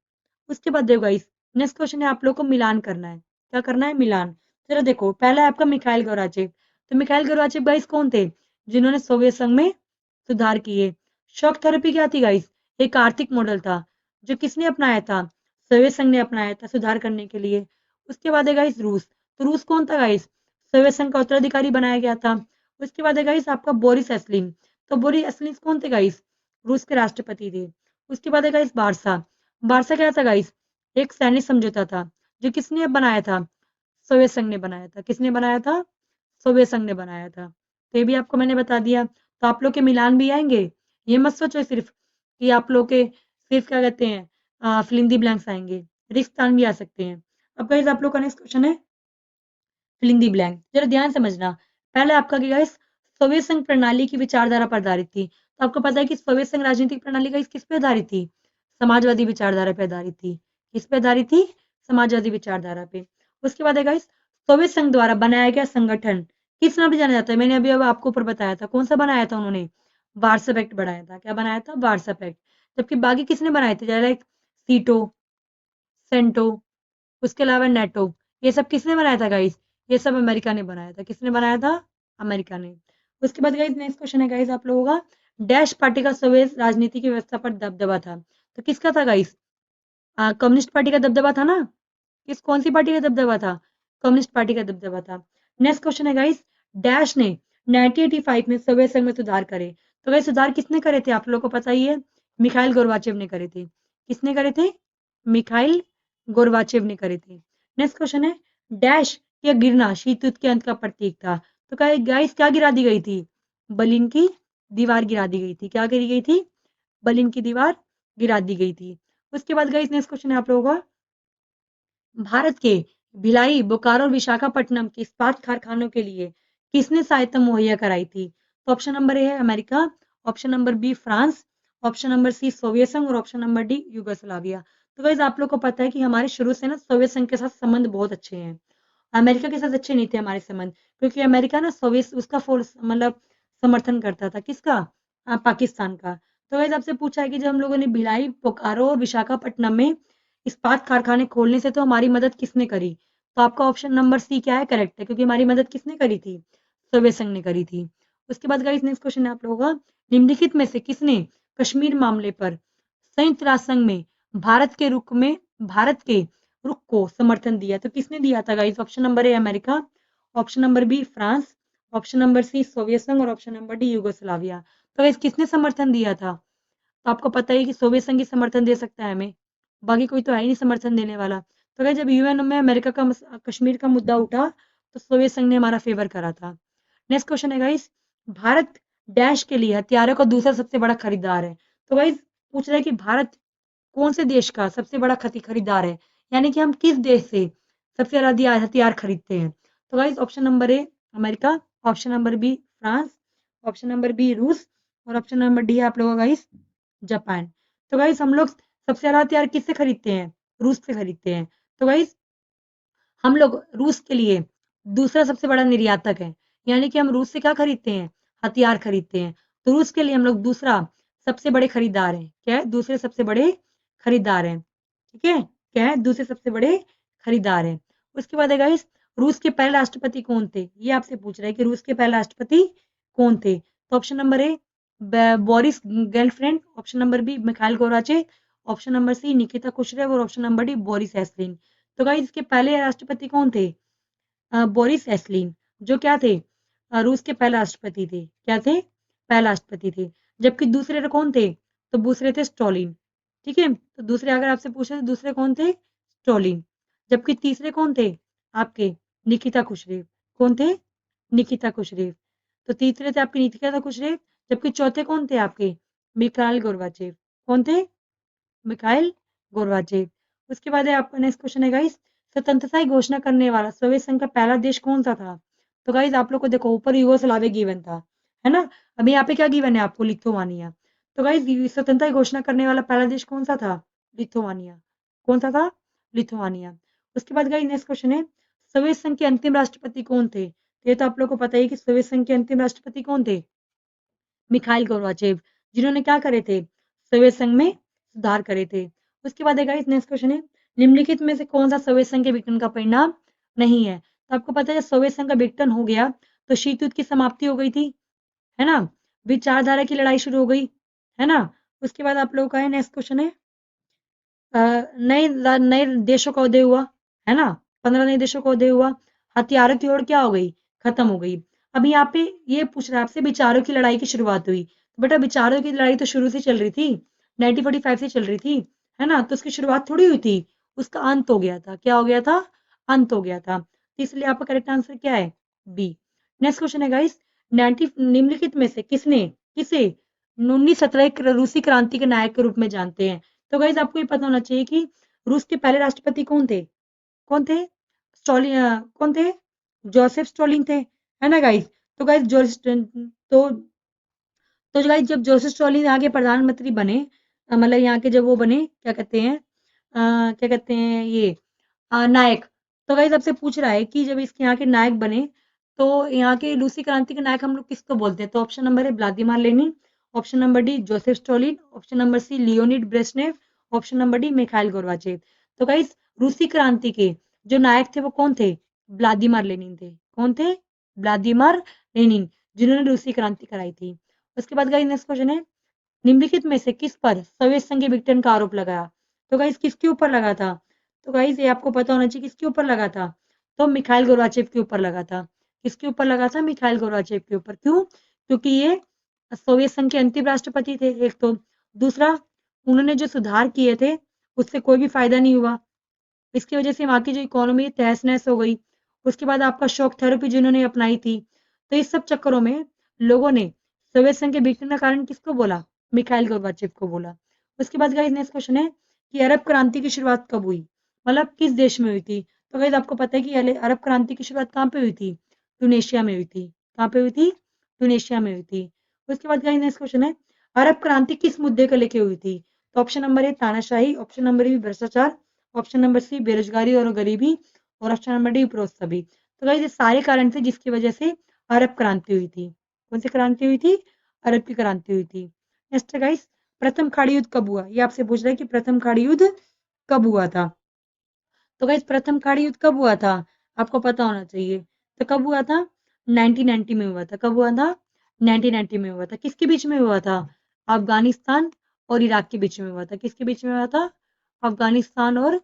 उसके बाद देखो गाइस नेक्स्ट क्वेश्चन है, आप लोग को मिलान करना है, क्या करना है, मिलान। चलो देखो पहला है आपका मिखाइल गोराचेव। तो मिखाइल गोराचेव गाइस कौन थे, जिन्होंने सोवियत संघ में सुधार किए। शॉक थेरेपी क्या थी गाइस, एक आर्थिक मॉडल था, जो किसने अपनाया था, सोवियत संघ ने अपनाया था सुधार करने के लिए। उसके बाद है गाइस रूस। तो रूस कौन था गाइस, सोवियत संघ का उत्तराधिकारी बनाया गया था। उसके बाद है गाइस आपका बोरिस एस्लिन। तो बोरिस एस्लिन कौन थे गाइस, रूस के राष्ट्रपति थे। उसके बाद है गाइस बारसा। बारसा क्या था गाइस, एक सैन्य समझौता था, जो किसने बनाया था, सोवियत संघ ने बनाया था। किसने बनाया था, सोवियत संघ ने बनाया था। तो ये भी आपको मैंने बता दिया। तो आप लोग के मिलान भी आएंगे, ये मत सोचो सिर्फ कि आप लोग के सिर्फ क्या कहते हैं फिलिंग द ब्लैंक्स आएंगे, रिक्तान भी आ सकते हैं। अब गाइस आप लोग का नेक्स्ट क्वेश्चन है फिलिंग द ब्लैंक, जरा ध्यान समझना। पहले आपका क्या गाइस, सोवियत संघ प्रणाली की विचारधारा पर आधारित थी। तो आपको पता है कि सोवियत संघ राजनीतिक प्रणाली गाइस किस पे आधारित थी, समाजवादी विचारधारा पे आधारित थी। किस पे आधारित थी, समाजवादी विचारधारा पे। उसके बाद है गाइस सोवियत संघ द्वारा बनाया गया संगठन किस नाम से जाना जाता है, मैंने अभी अब आपको ऊपर बताया था कौन सा बनाया था उन्होंने, वार्सप एक्ट बनाया था। क्या बनाया था, वार्सप एक्ट। जबकि बाकी किसने बनाए थे, लाइक सीटो, सेंटो, उसके अलावा नेटो, ये सब किसने बनाया था गाइस, ये सब अमेरिका ने बनाया था। किसने बनाया था, अमेरिका ने। उसके बाद गाइस नेक्स्ट क्वेश्चन है गाइस आप लोगों का, डैश पार्टी का सोवियत राजनीति की व्यवस्था पर दबदबा था। तो किसका था गाइस, कम्युनिस्ट पार्टी का दबदबा था ना। किस कौन सी पार्टी का दबदबा था, कम्युनिस्ट पार्टी का दबदबा था। नेक्स्ट क्वेश्चन है गाइस, डैश ने 1985 में सोवियत संघ में सुधार करे। तो गाइस सुधार किसने करे थे, आप लोगों को पता ही है, मिखाइल गोर्बाचेव ने करे थे। किसने करे थे, मिखाइल गोर्बाचेव ने करे थे। नेक्स्ट क्वेश्चन है, डैश या गिरना शीत युद्ध के अंत का प्रतीक था। तो गाइस क्या गिरा दी गई थी, बर्लिन की दीवार गिरा दी गई थी। क्या गिरी गई थी, बर्लिन की दीवार गिरा दी गई थी। उसके बाद गाइस नेक्स्ट क्वेश्चन है आप लोगों का, भारत के भिलाई, बोकारो और विशाखापट्टनम के इस्पात कारखानों के लिए किसने सहायता मुहैया कराई थी। तो ऑप्शन नंबर ए है America, option number B France, option number C Soviet संघ और ऑप्शन नंबर डी यूगोस्लाविया। तो गाइस आप लोग को पता है कि हमारे शुरू से ना सोवियत संघ के साथ संबंध बहुत अच्छे हैं। अमेरिका के साथ अच्छे नहीं थे हमारे संबंध, क्योंकि अमेरिका ना सोवियत उसका फोर्स मतलब समर्थन करता था, किसका? पाकिस्तान का। तो गाइस आपसे पूछा है कि जब हम लोगों ने भिलाई, बोकारो और विशाखापट्टनम में इस्पात कारखाने खोलने से तो हमारी मदद किसने करी? तो आपका ऑप्शन नंबर सी क्या है? करेक्ट है, क्योंकि हमारी मदद किसने करी थी? सोवियत संघ ने करी थी। उसके बाद गाइस नेक्स्ट क्वेश्चन है आप लोगों का, निम्नलिखित में से किसने कश्मीर मामले पर संयुक्त राष्ट्र संघ में भारत के रुख को समर्थन दिया? तो किसने दिया था guys? Option number A America, option number B France, option number C Soviet संघ और ऑप्शन नंबर डी यूगोस्लाविया। तो गाइस किसने समर्थन दिया था? तो आपको पता ही कि सोवियत संघ ही समर्थन दे सकता है हमें, बाकी कोई तो है ही नहीं समर्थन देने वाला। तो गाइस जब यूएन में अमेरिका का कश्मीर का मुद्दा उठा तो सोवियत संघ ने हमारा फेवर करा था। नेक्स्ट क्वेश्चन है गाइस, भारत डैश के लिए हथियारों का दूसरा सबसे बड़ा खरीदार है। तो गाइस पूछ रहे हैं कि भारत कौन से देश का सबसे बड़ा खरीदार है, यानी कि हम किस देश से सबसे ज्यादा हथियार खरीदते हैं? तो guys option number A America, option number B France, option number B रूस और ऑप्शन नंबर डी आप लोगों का गाइस जापान। तो गाइस हम लोग सबसे ज्यादा हथियार किससे खरीदते हैं? रूस से खरीदते हैं। तो गाइस हम लोग रूस के लिए दूसरा सबसे बड़ा निर्यातक है, यानी कि हम रूस से क्या खरीदते हैं? हथियार खरीदते हैं। तो रूस के लिए हम लोग दूसरा सबसे बड़े खरीदार हैं। क्या है? दूसरे सबसे बड़े खरीदार हैं। ठीक है, क्या है? दूसरे सबसे बड़े खरीदार हैं। उसके बाद है गाइस, रूस के पहले राष्ट्रपति कौन थे? ये आपसे पूछ रहे हैं कि रूस के पहले राष्ट्रपति कौन थे? तो ऑप्शन नंबर ए बोरिस गेलफ्रेंड, option number B Mikhail Gorbachev, option number C Nikita खुशरेव और ऑप्शन नंबर डी बोरिस एस्लिन। तो गाइस इसके पहले राष्ट्रपति कौन थे? बोरिस एस्लिन, जो क्या थे? रूस के पहले राष्ट्रपति थे। क्या थे? पहले राष्ट्रपति थे। जबकि दूसरे कौन थे? तो दूसरे थे स्टॉलिन। ठीक है, तो दूसरे अगर आपसे पूछे तो दूसरे कौन थे? स्टॉलिन। जबकि तीसरे कौन थे आपके? निकिता खुशरेव। कौन थे? निकिता खुशरेव। तो तीसरे थे आपके निकिता खुशरेव, जबकि चौथे कौन थे आपके? Mikhail Gorbachev. कौन थे? Mikhail Gorbachev. उसके बाद है आपका नेक्स्ट क्वेश्चन है गाइस, स्वतंत्रता की घोषणा करने वाला सोवियत संघ का पहला देश कौन सा था? तो गाइस आप लोग को देखो ऊपर यूगोस्लाविया गिवन था, है ना? अभी यहाँ पे क्या गिवन है आपको? लिथुआनिया। तो गाइस स्वतंत्रता की घोषणा करने वाला पहला देश कौन सा था? लिथुआनिया। कौन सा था? लिथुआनिया। उसके बाद गाइस नेक्स्ट क्वेश्चन है, सोवियत संघ के अंतिम राष्ट्रपति कौन थे? तो ये तो आप लोग को पता ही कि सोवियत संघ के अंतिम राष्ट्रपति कौन थे? मिखाइल गोर्बाचेव, जिन्होंने क्या करे थे? सोवियत संघ में सुधार करे थे। उसके बाद गाइस नेक्स्ट क्वेश्चन है, निम्नलिखित में से कौन सा सोवियत संघ के विघटन का परिणाम नहीं है? तो आपको पता है जब सोवियत संघ का विघटन हो गया तो शीत युद्ध की समाप्ति हो गई थी, है ना? विचारधारा की लड़ाई शुरू हो गई, है ना? उसके बाद आप लोगों का है नेक्स्ट क्वेश्चन है, नए नए देशों का उदय हुआ, है ना? 15 नए देशों का उदय हुआ, हथियारों की होड़ क्या हो गई? खत्म हो गई। अभी यहाँ पे ये पूछ रहा है आपसे, विचारों की लड़ाई की शुरुआत हुई, तो बेटा विचारों की लड़ाई तो शुरू से चल रही थी, 1945 से चल रही थी, है ना? तो उसकी शुरुआत थोड़ी हुई थी, उसका अंत हो गया था। क्या हो गया था? अंत हो गया था। तो इसलिए आपका करेक्ट आंसर क्या है? बी। नेक्स्ट क्वेश्चन है गाइस, निम्नलिखित में से किसे 1917 रूसी क्रांति के नायक के रूप में जानते हैं? तो गाइस आपको ये पता होना चाहिए कि रूस के पहले राष्ट्रपति कौन थे? कौन थे? स्टॉलिन। कौन थे? जोसेफ स्टॉलिन थे, है ना गाइस? तो गाइस तो तो गाइस जब जोसेफ स्टॉलिन यहाँ के प्रधानमंत्री बने, मतलब यहाँ के जब वो बने, क्या कहते हैं, क्या कहते हैं ये, नायक। तो गाइस आपसे पूछ रहा है कि जब इसके यहाँ के नायक बने तो यहाँ के रूसी क्रांति के नायक हम लोग किसको बोलते हैं? तो ऑप्शन नंबर है Vladimir Lenin, option number D Joseph Stalin, option number C Leonid Brezhnev, option number D Mikhail Gorbachev. तो गाइस रूसी क्रांति के जो नायक थे वो कौन थे? व्लादिमीर लेनिन थे। कौन थे? व्लादिमीर लेनिन, जिन्होंने रूसी क्रांति कराई थी। उसके बाद गाइस नेक्स्ट क्वेश्चन है, निम्नलिखित में से किस पर सोवियत संघ के विघटन का आरोप लगाया? तो गाइस किसके ऊपर लगा था? तो गाइस ये आपको पता होना चाहिए किसके ऊपर लगा था। तो मिखाइल गोर्बाचेव के ऊपर लगा था। किसके ऊपर लगा था? मिखाइल गोर्बाचेव के ऊपर। क्यों? क्योंकि ये सोवियत संघ के अंतिम राष्ट्रपति थे एक तो, दूसरा उन्होंने जो सुधार किए थे उससे कोई भी फायदा नहीं हुआ, इसकी वजह से वहाँ की जो इकोनॉमी तहस नहस हो गई। उसके बाद आपका शॉक थेरेपी जिन्होंने अपनाई थी, तो इस सब चक्करों में लोगों ने सोवियत संघ के बिकने का कारण किसको बोला? मिखाइल गोर्बाचेव को बोला। उसके बाद गाइस नेक्स्ट क्वेश्चन है कि अरब क्रांति की शुरुआत कब हुई, मतलब किस देश में हुई थी? तो गाइस आपको पता है कि अरब क्रांति की शुरुआत कहाँ पे हुई थी? ट्यूनेशिया में हुई थी। कहाँ पे हुई थी? ट्यूनेशिया में हुई थी। उसके बाद गाइस नेक्स्ट क्वेश्चन है, अरब क्रांति किस मुद्दे को लेके हुई थी? तो ऑप्शन नंबर ए तानाशाही, ऑप्शन नंबर बी भ्रष्टाचार, ऑप्शन नंबर सी बेरोजगारी और गरीबी, और ऑप्शन नंबर डी उपरोक्त सभी। तो गाइस ये सारे कारण थे जिसकी वजह से अरब क्रांति हुई थी। कौन सी क्रांति हुई थी? अरब की क्रांति हुई थी। नेक्स्ट गाइस, प्रथम खाड़ी युद्ध कब हुआ? ये आपसे पूछ रहा है कि प्रथम खाड़ी युद्ध कब हुआ था। तो गाइस प्रथम खाड़ी युद्ध कब हुआ था? आपको पता होना चाहिए। तो कब हुआ था? 1990 में हुआ था। कब हुआ था? 1990 में हुआ था। किसके बीच में हुआ था? अफगानिस्तान और इराक के बीच में हुआ था। किसके बीच में हुआ था? अफगानिस्तान और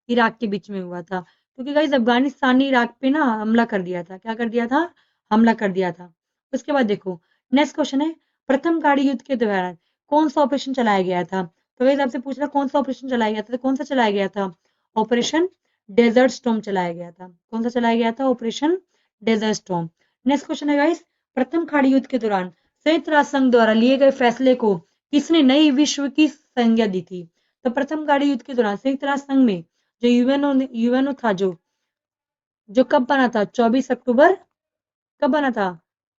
इराक के बीच में हुआ था। क्योंकि गाइस अफगानिस्तान ने इराक पे ना हमला कर दिया था। क्या कर दिया था? हमला कर दिया था। उसके बाद देखो, नेक्स्ट क्वेश्चन है, प्रथम खाड़ी युद्ध के दौरान कौन सा ऑपरेशन चलाया गया था? तो गाइस आपसे पूछ रहा कौन सा ऑपरेशन चलाया गया था? तो कौन सा चलाया गया था? ऑपरेशन डेजर्ट स्टॉर्म चलाया गया था। कौन सा चलाया गया था? Operation desert storm. Next question है गाइस, प्रथम खाड़ी युद्ध के दौरान संयुक्त राष्ट्र संघ द्वारा लिए गए फैसले को किसने नई विश्व की संज्ञा दी थी? तो प्रथम खाड़ी युद्ध के दौरान संयुक्त राष्ट्र संघ में जो यूएनओ था, जो कब बना था? 24 अक्टूबर। कब बना था?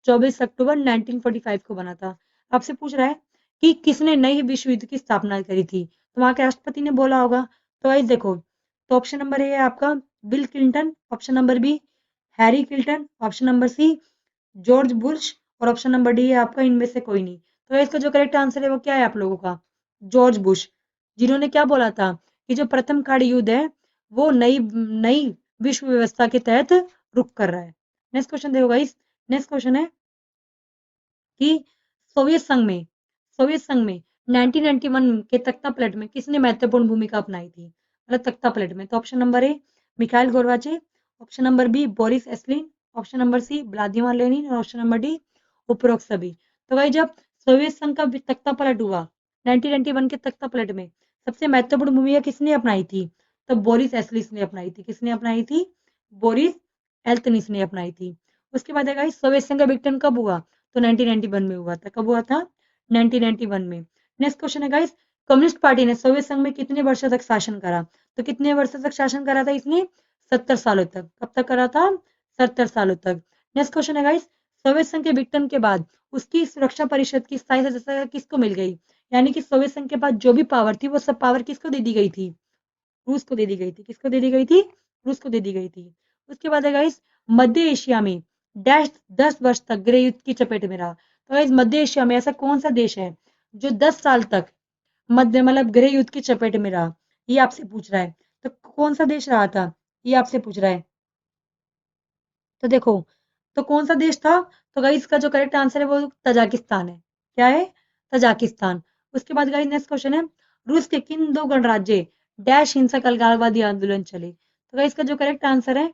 24 अक्टूबर 1945 को बना था। आपसे पूछ रहा है कि किसने नई विश्व युद्ध की स्थापना करी थी? तो वहां के राष्ट्रपति ने बोला होगा। तो गाइस देखो, तो ऑप्शन नंबर ए है आपका Bill Clinton, option number B Harry Clinton, option number C George Bush, और ऑप्शन नंबर डी है आपका इनमें से कोई नहीं। तो इसका जो करेक्ट आंसर है वो क्या है आप लोगों का? जॉर्ज बुश, जिन्होंने क्या बोला था कि जो प्रथम खाड़ी युद्ध है वो नई नई विश्व व्यवस्था के तहत रुक कर रहा है। नेक्स्ट क्वेश्चन देखो गाइस, नेक्स्ट क्वेश्चन है कि सोवियत संघ में सोवियत संघ में 1991 के तख्ता पलट में किसने महत्वपूर्ण भूमिका अपनाई थी? मतलब तख्ता पलट में। तो option number A Mikhail Gorbachev, option number B Boris एस्लिन, option number C Vladimir Lenin, और ऑप्शन नंबर डी उपरोक्त सभी। तो भाई जब सोवियत संघ का तख्ता पलट हुआ 1991 के तख्ता पलट में सबसे महत्वपूर्ण भूमिका किसने अपनाई थी? तो बोरिस एस्लिस ने अपनाई थी। किसने अपनाई थी? बोरिस एल्तनिस ने अपनाई थी। उसके बाद है गाइस सोवियत संघ का विघटन कब हुआ? तो 1991 में हुआ था। कब हुआ था? 1991 में। नेक्स्ट क्वेश्चन है गाइस, कम्युनिस्ट पार्टी ने सोवियत संघ में कितने वर्षों तक शासन करा? तो कितने वर्षों तक शासन करा था इसने? 70 सालों तक। कब तक करा था? 70 सालों तक। नेक्स्ट क्वेश्चन है गाइस, सोवियत संघ के विघटन के बाद उसकी सुरक्षा परिषद की स्थायी सदस्यता किसको मिल गई? यानी कि सोवियत संघ के पास जो भी पावर थी वो सब पावर किसको दे दी गई थी? रूस को दे दी गई थी। किसको दे दी गई थी? रूस को दे दी गई थी। उसके बाद है गाइस, मध्य एशिया में डैश 10 वर्ष तक गृह युद्ध की चपेट में रहा। तो गाइस मध्य एशिया में ऐसा कौन सा देश है जो 10 साल तक मध्य मतलब गृह युद्ध की चपेट में रहा? ये आपसे पूछ रहा है। तो कौन सा देश रहा था? ये आपसे पूछ रहा है। तो देखो, तो कौन सा देश था? तो गाइस इसका जो करेक्ट आंसर है वो तजाकिस्तान है। क्या है? तजाकिस्तान। उसके बाद गाइस नेक्स्ट क्वेश्चन है, रूस के किन दो गणराज्य डैश हिंसक अलगाववादी आंदोलन चले? तो गाइस इसका जो करेक्ट आंसर है,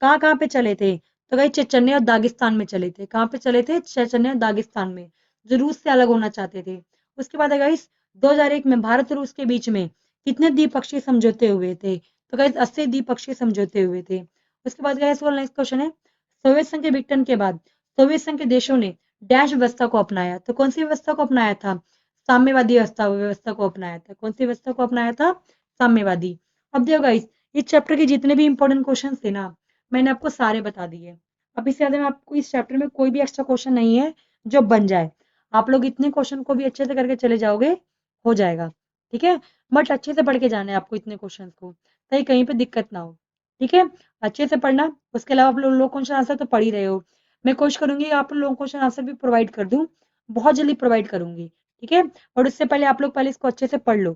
कहाँ कहाँ पे चले थे? तो भाई चेचन्या और दागिस्तान में चले थे। कहाँ पे चले थे? चेचन्या और दागिस्तान में, जो रूस से अलग होना चाहते थे। उसके बाद है गाइस 2001 में भारत और रूस के बीच में कितने द्विपक्षीय समझौते हुए थे? तो गाइस 80 द्विपक्षीय समझौते हुए थे। उसके बाद गाइस नेक्स्ट क्वेश्चन है, सोवियत संघ के विघटन के बाद सोवियत संघ के देशों ने डैश व्यवस्था को अपनाया। तो कौन सी व्यवस्था को अपनाया था? साम्यवादी व्यवस्था को अपनाया था। कौन सी व्यवस्था को अपनाया था? साम्यवादी। अब देखो गाइस, इस चैप्टर के जितने भी इंपॉर्टेंट क्वेश्चन थे ना, मैंने आपको सारे बता दिए। अब इससे ज्यादा मैं आपको इस चैप्टर में कोई भी एक्स्ट्रा क्वेश्चन नहीं है जो बन जाए। आप लोग इतने क्वेश्चन को भी अच्छे से करके चले जाओगे, हो जाएगा। ठीक है, बट अच्छे से पढ़ के जाना है आपको इतने क्वेश्चन को, ताकि कहीं पे दिक्कत ना हो। ठीक है, अच्छे से पढ़ना। उसके अलावा आप लोग क्वेश्चन आंसर तो पढ़ ही रहे हो। मैं कोशिश करूंगी आप लोगों को क्वेश्चन आंसर भी प्रोवाइड कर दूं, बहुत जल्दी प्रोवाइड करूंगी। ठीक है, और उससे पहले आप लोग पहले इसको अच्छे से पढ़ लो।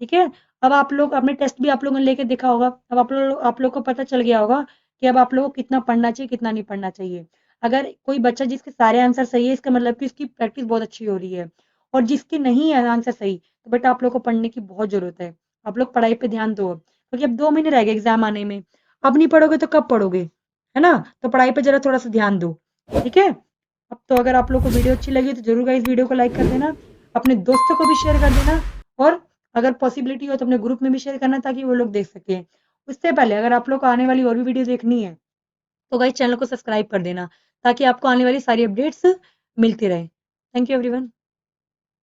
ठीक है, अब आप लोग अपने टेस्ट भी आप लोगों ने लेके देखा होगा। अब आप लोग को पता चल गया होगा कि अब आप लोगों को कितना पढ़ना चाहिए, कितना नहीं पढ़ना चाहिए। अगर कोई बच्चा जिसके सारे आंसर सही है, इसका मतलब कि उसकी प्रैक्टिस बहुत अच्छी हो रही है। और जिसके नहीं है आंसर सही, तो बेटा आप लोग को पढ़ने की बहुत जरूरत है। आप लोग पढ़ाई पे ध्यान दो, क्योंकि अब 2 महीने रह गए एग्जाम आने में। अब नहीं पढ़ोगे तो कब पढ़ोगे? है ना? तो पढ़ाई पे जरा थोड़ा सा ध्यान दो। ठीक है, अब तो अगर आप लोग को वीडियो अच्छी लगी तो जरूर इस वीडियो को लाइक कर देना, अपने दोस्तों को भी शेयर कर देना, और अगर पॉसिबिलिटी हो तो अपने ग्रुप में भी शेयर करना, ताकि वो लोग देख सके। उससे पहले अगर आप लोग को आने वाली और भी वीडियो देखनी है तो गाइस चैनल को सब्सक्राइब कर देना, ताकि आपको आने वाली सारी अपडेट्स मिलती रहे। Thank you everyone.